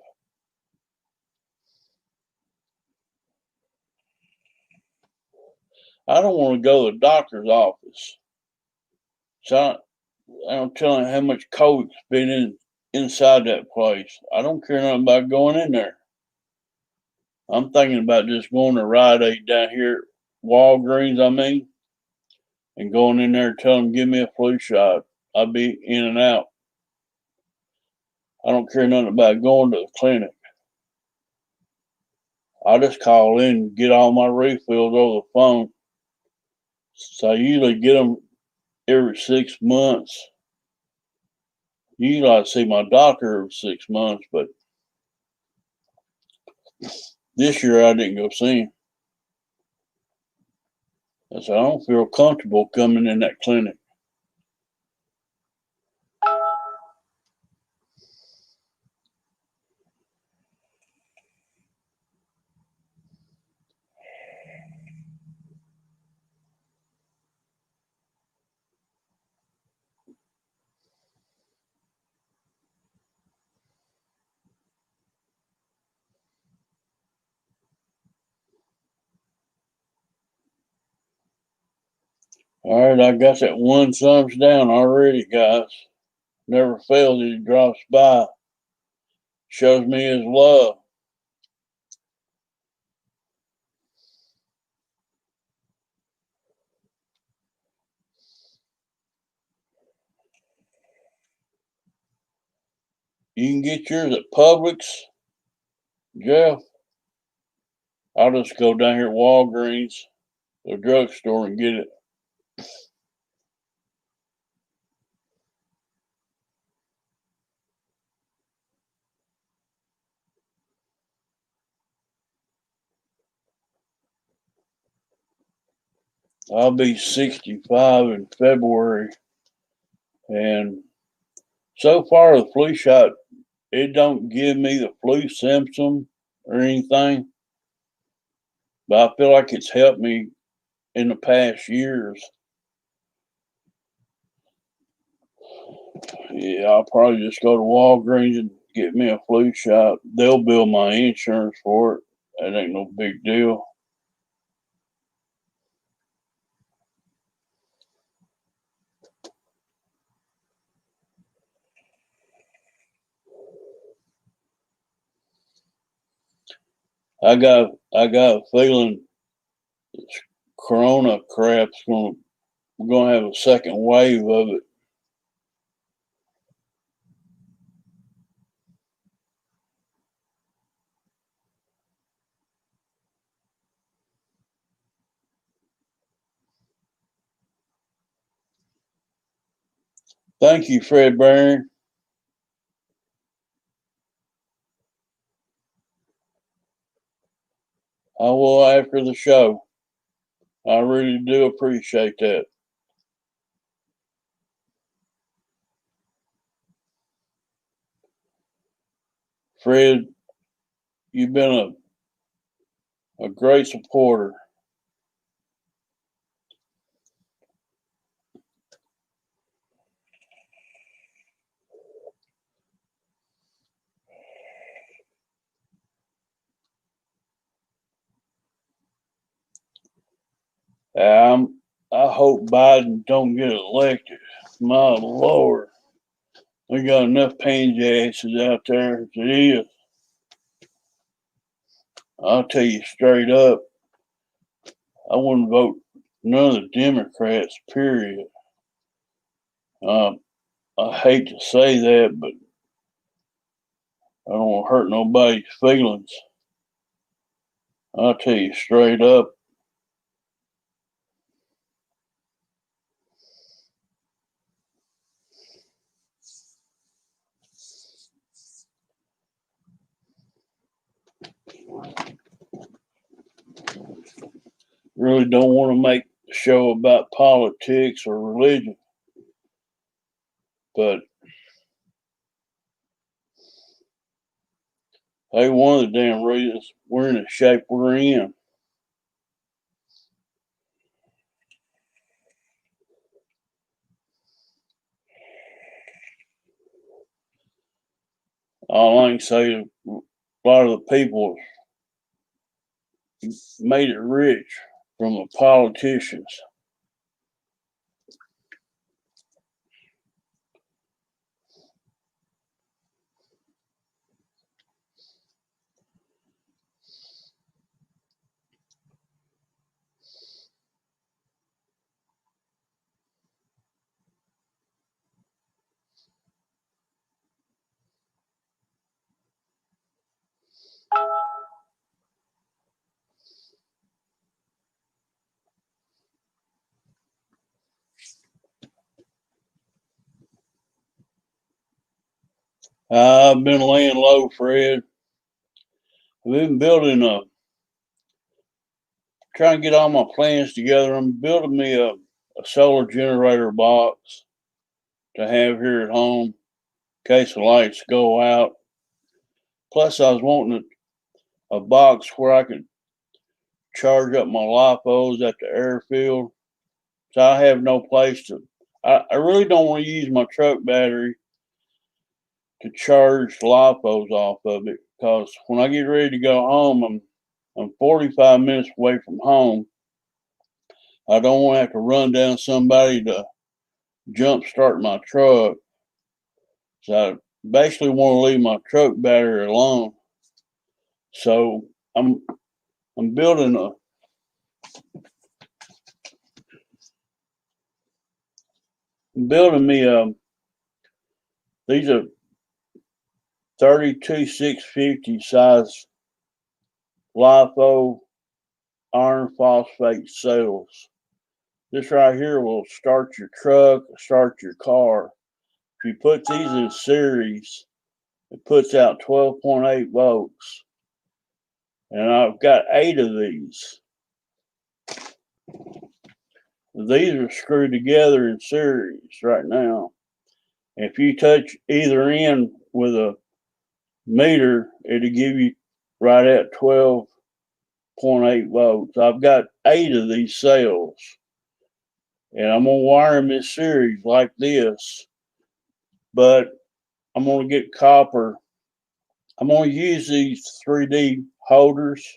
I don't want to go to the doctor's office. So I don't tell him how much COVID's been inside that place. I don't care nothing about going in there. I'm thinking about just going to Rite Aid down here, Walgreens, I mean, and going in there and telling them, give me a flu shot. I'll be in and out. I don't care nothing about going to the clinic. I just call in and get all my refills over the phone. So I usually get them every 6 months. Usually I see my doctor every 6 months, but this year I didn't go see him. I said, I don't feel comfortable coming in that clinic. All right, I got that one thumbs down already, guys. Never fails that he drops by. Shows me his love. You can get yours at Publix, Jeff. I'll just go down here at Walgreens, the drugstore, and get it. I'll be 65 in February, and so far the flu shot, it don't give me the flu symptom or anything, but I feel like it's helped me in the past years. Yeah, I'll probably just go to Walgreens and get me a flu shot. They'll bill my insurance for it. That ain't no big deal. I got a feeling this Corona crap's gonna we're gonna have a second wave of it. Thank you, Fred Barron. I will after the show. I really do appreciate that. Fred, you've been a great supporter. I hope Biden don't get elected. My Lord, we got enough pain asses out there as it is. I'll tell you straight up, I wouldn't vote none of the Democrats, period. Um, I hate to say that, but I don't want to hurt nobody's feelings. I'll tell you straight up. Really don't want to make a show about politics or religion, but hey, one of the damn reasons we're in the shape we're in. All I can say is a lot of the people made it rich from the politicians. I've been laying low, Fred. I've been trying to get all my plans together. I'm building me a solar generator box to have here at home in case the lights go out. Plus, I was wanting a box where I could charge up my lipos at the airfield. So I have no place to. I really don't want to use my truck battery to charge lipos off of it because when I get ready to go home, I'm 45 minutes away from home. I don't want to have to run down somebody to jump start my truck. So I basically want to leave my truck battery alone. So I'm building me these are 32 650 size LiFo iron phosphate cells. This right here will start your truck, start your car. If you put these in series, it puts out 12.8 volts. And I've got 8 of these. These are screwed together in series right now. If you touch either end with a meter, it'll give you right at 12.8 volts. I've got 8 of these cells. And I'm going to wire them in series like this. But I'm going to get copper. I'm going to use these 3D holders.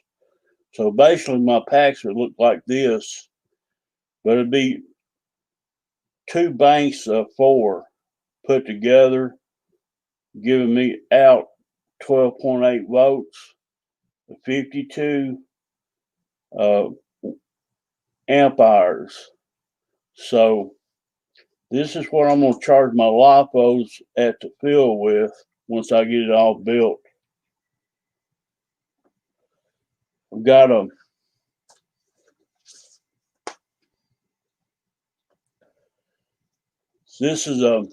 So basically my packs would look like this. But it'd be 2 banks of 4 put together, giving me out 12.8 volts, 52 amperes. So this is what I'm going to charge my LiPos at the field with once I get it all built. I've got this is a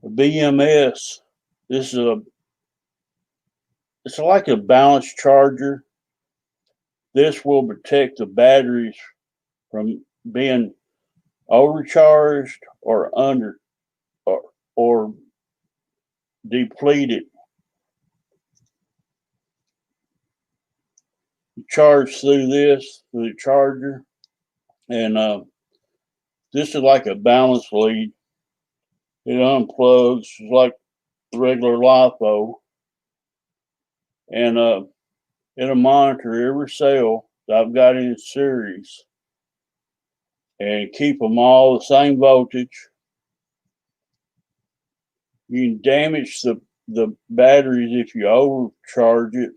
BMS. This is it's like a balance charger. This will protect the batteries from being overcharged or or depleted. You charge through the charger, and this is like a balance lead. It unplugs like regular LiPo, and it'll monitor every cell that I've got in series and keep them all the same voltage. You can damage the batteries if you overcharge it,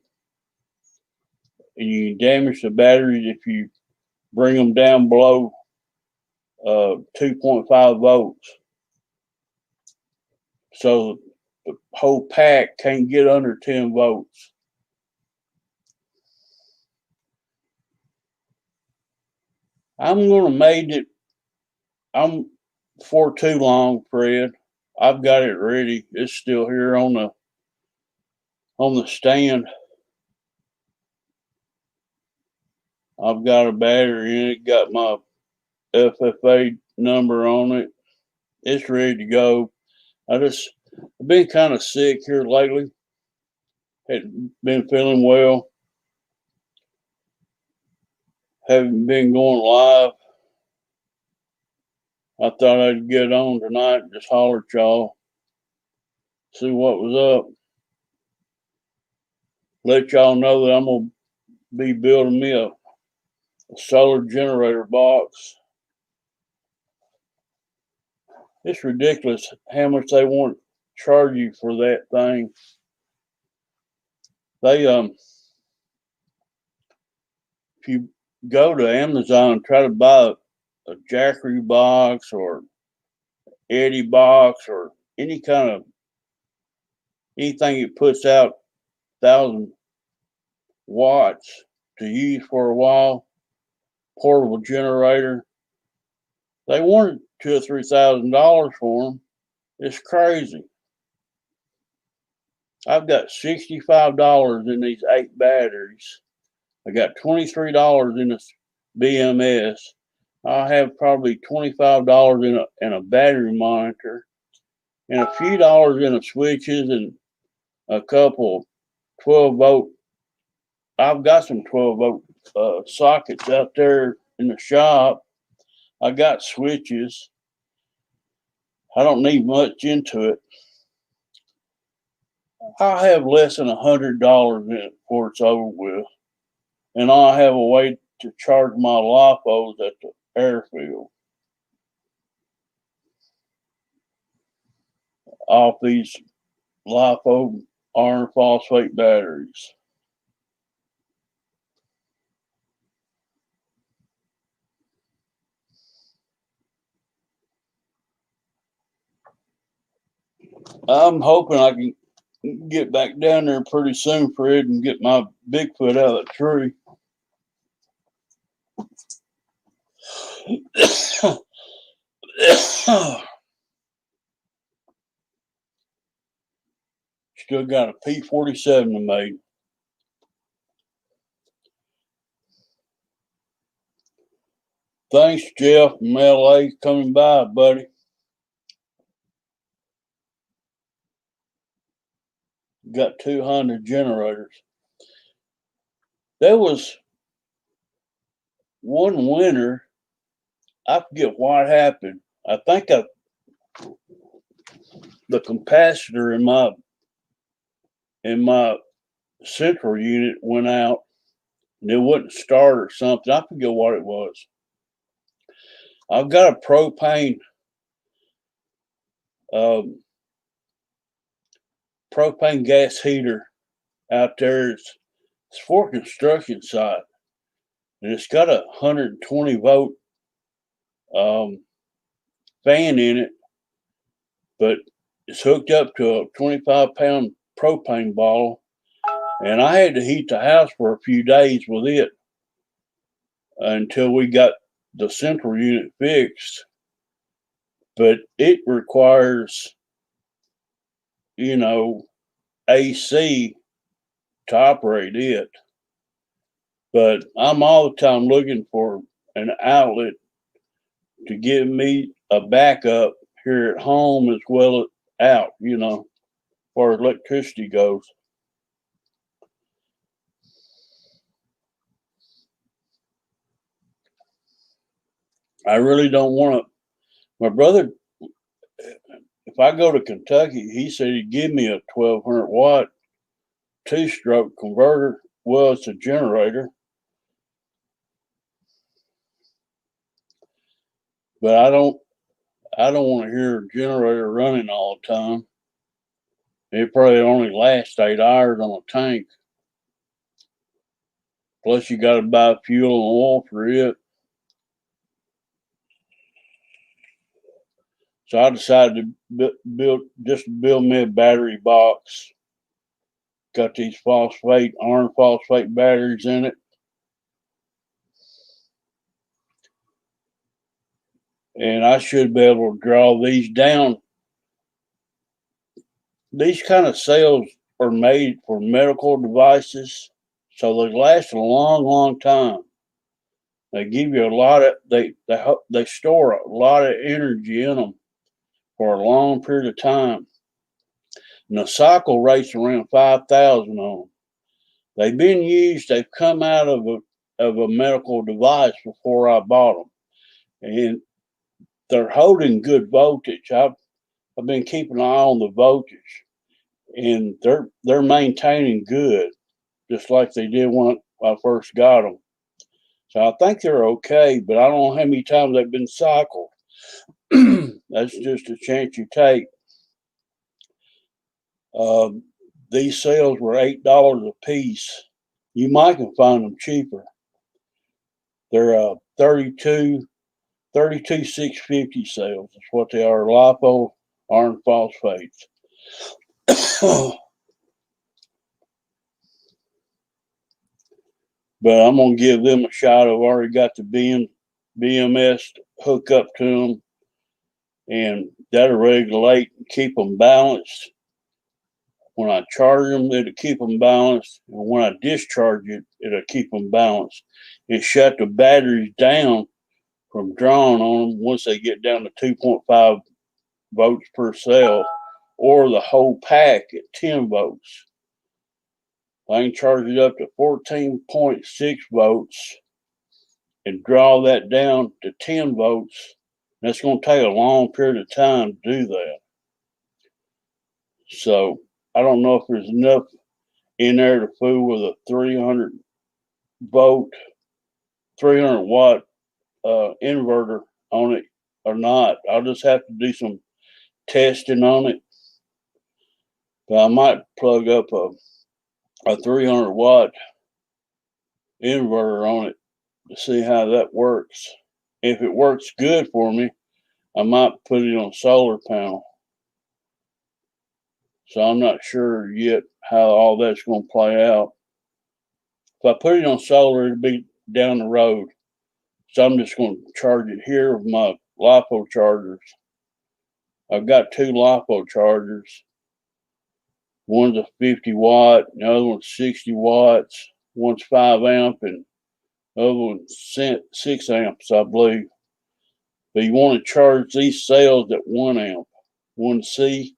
and you can damage the batteries if you bring them down below 2.5 volts. So the whole pack can't get under 10 volts. I'm going to make it, I'm for too long, Fred. I've got it ready. It's still here on the stand. I've got a battery in it, got my FFA number on it. It's ready to go. I've been kind of sick here lately. Hadn't been feeling well. Haven't been going live. I thought I'd get on tonight and just holler at y'all, see what was up. Let y'all know that I'm going to be building me a solar generator box. It's ridiculous how much they want to charge you for that thing. They if you go to Amazon and try to buy a Jackery box or Eddie box or any kind of anything that puts out 1,000 watts to use for a while, portable generator, they wanted $2,000 or $3,000 for them. It's crazy. I've got $65 in these 8 batteries. I got $23 in this BMS. I have probably $25 in a battery monitor, and a few dollars in the switches, and a couple 12-volt. I've got some 12-volt sockets out there in the shop. I got switches. I don't need much into it. I'll have less than $100 in it before it's over with, and I'll have a way to charge my LiPos at the airfield off these LiPo iron phosphate batteries. I'm hoping I can get back down there pretty soon, Fred, and get my Bigfoot out of the tree. Still got a P-47 to make. Thanks, Jeff from LA, coming by, buddy. Got 200 generators. There was one winter, I forget what happened. I think the capacitor in my central unit went out and it wouldn't start or something. I forget what it was. I've got a propane gas heater out there. It's for construction site, and it's got a 120 volt fan in it, but it's hooked up to a 25-pound propane bottle, and I had to heat the house for a few days with it until we got the central unit fixed. But it requires, AC to operate it. But I'm all the time looking for an outlet to give me a backup here at home as well as out, as far as electricity goes. I really don't want to. My brother, if I go to Kentucky, he said he'd give me a 1200 watt 2-stroke converter. Well, it's a generator. But I don't want to hear a generator running all the time. It probably only lasts 8 hours on a tank. Plus, you got to buy fuel and oil for it. So I decided to build me a battery box. Got these iron phosphate batteries in it. And I should be able to draw these down. These kind of cells are made for medical devices, so they last a long, long time. They give you a lot of they store a lot of energy in them for a long period of time. And the cycle rate's around 5,000 on them. They've been used. They've come out of a medical device before I bought them, and they're holding good voltage. I've been keeping an eye on the voltage, and they're maintaining good, just like they did when I first got them. So I think they're okay, but I don't know how many times they've been cycled. That's just a chance you take. These cells were $8 a piece. You might can find them cheaper. They're 32 650 cells. That's what they are. LiPo iron phosphates. But I'm gonna give them a shot. I've already got the BMS hook up to them, and that'll regulate and keep them balanced. When I charge them, it'll keep them balanced, and when I discharge it, it'll keep them balanced. It shut the batteries down from drawing on them once they get down to 2.5 volts per cell, or the whole pack at 10 volts. I can charge it up to 14.6 volts and draw that down to 10 volts. That's going to take a long period of time to do that. So I don't know if there's enough in there to fool with a 300 volt 300 watt inverter on it or not. I'll just have to do some testing on it. But I might plug up a 300 watt inverter on it to see how that works. If it works good for me, I might put it on a solar panel. So I'm not sure yet how all that's going to play out. If I put it on solar, it'll be down the road. So I'm just going to charge it here with my LiPo chargers. I've got 2 LiPo chargers. One's a 50 watt, the other one's 60 watts. One's 5 amp and the other one's 6 amps, I believe. But you want to charge these cells at 1 amp, 1C.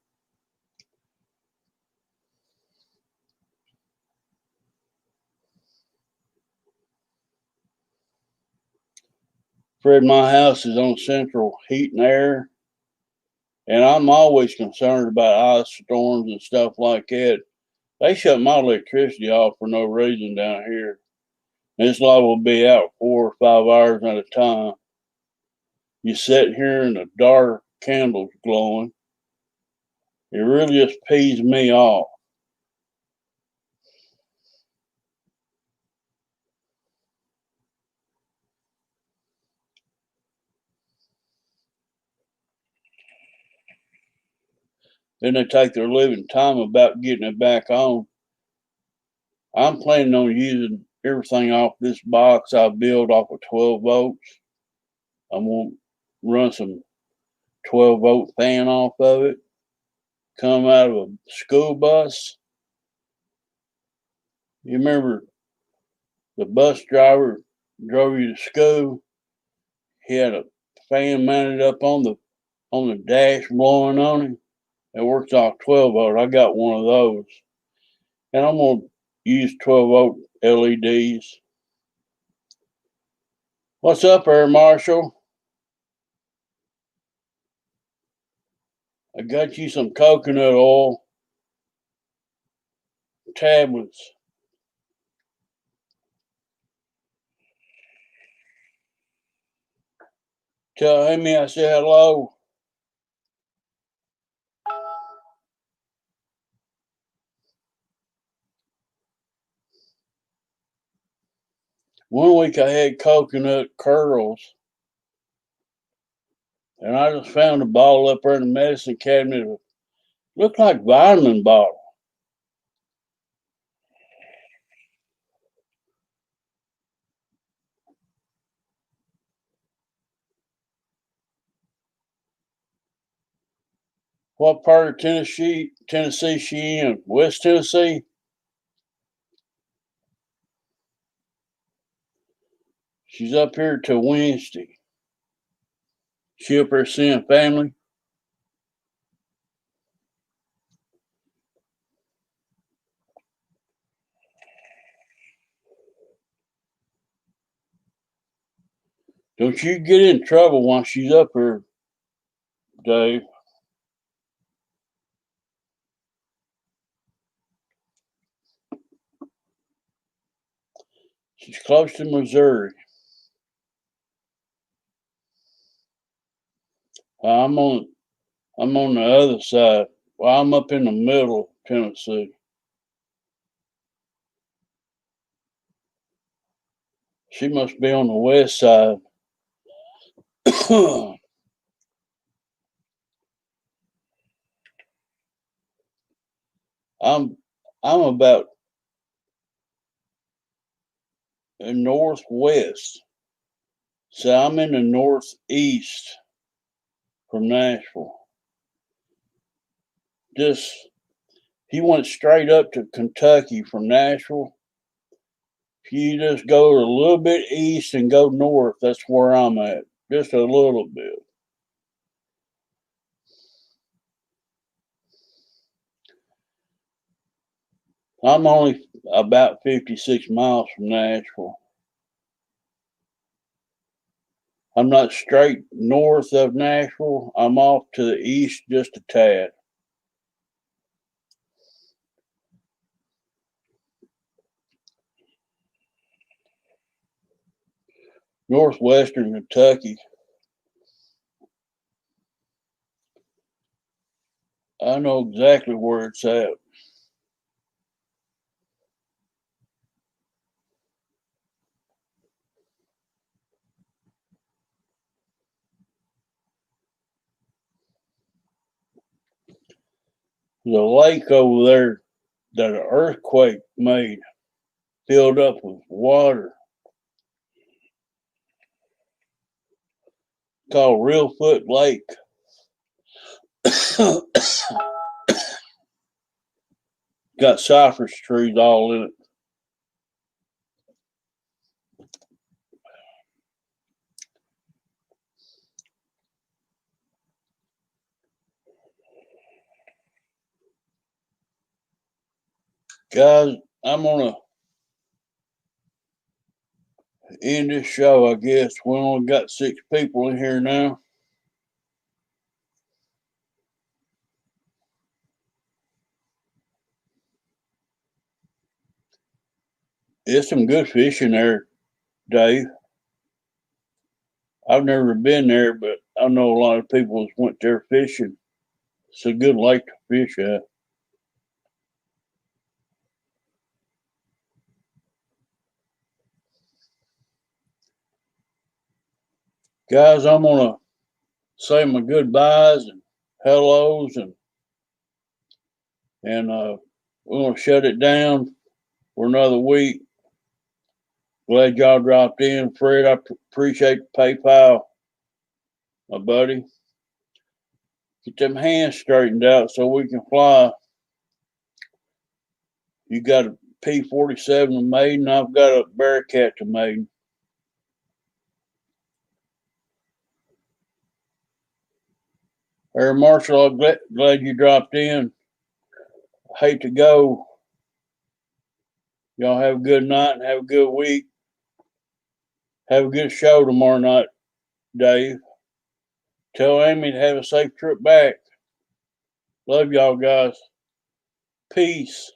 Fred, my house is on central heat and air, and I'm always concerned about ice storms and stuff like that. They shut my electricity off for no reason down here. This light will be out 4 or 5 hours at a time. You sit here in the dark, candles glowing. It really just pees me off. Then they take their living time about getting it back on. I'm planning on using everything off this box I built off of 12 volts. I'm going to run some 12-volt fan off of it, come out of a school bus. You remember the bus driver drove you to school? He had a fan mounted up on the dash blowing on him. It works off 12 volt. I got one of those. And I'm going to use 12 volt LEDs. What's up there, Marshall? I got you some coconut oil tablets. Tell Amy I said hello. One week I had coconut curls, and I just found a bottle up there in the medicine cabinet. It looked like vitamin bottle. What part of Tennessee she in? West Tennessee? She's up here till Wednesday. She up here seeing family. Don't you get in trouble while she's up here, Dave. She's close to Missouri. I'm on the other side. Well, I'm up in the middle of Tennessee. She must be on the west side. I'm I'm about northwest. So I'm in the northeast from Nashville. Just he went straight up to Kentucky from Nashville. If you just go a little bit east and go north, that's where I'm at. Just a little bit. I'm only about 56 miles from Nashville. I'm not straight north of Nashville. I'm off to the east just a tad. northwestern Kentucky. I know exactly where it's at. There's a lake over there that an earthquake made, filled up with water, called Real Foot Lake. Got cypress trees all in it. Guys, I'm gonna end this show, I guess. We only got 6 people in here now. There's some good fishing there, Dave. I've never been there, but I know a lot of people went there fishing. It's a good lake to fish at. Guys, I'm gonna say my goodbyes and hellos, and we're gonna shut it down for another week. Glad y'all dropped in, Fred. I appreciate the PayPal, my buddy. Get them hands straightened out so we can fly. You got a P-47 to Maiden. I've got a Bearcat to Maiden. Air Marshal, I'm glad you dropped in. I hate to go. Y'all have a good night and have a good week. Have a good show tomorrow night, Dave. Tell Amy to have a safe trip back. Love y'all, guys. Peace.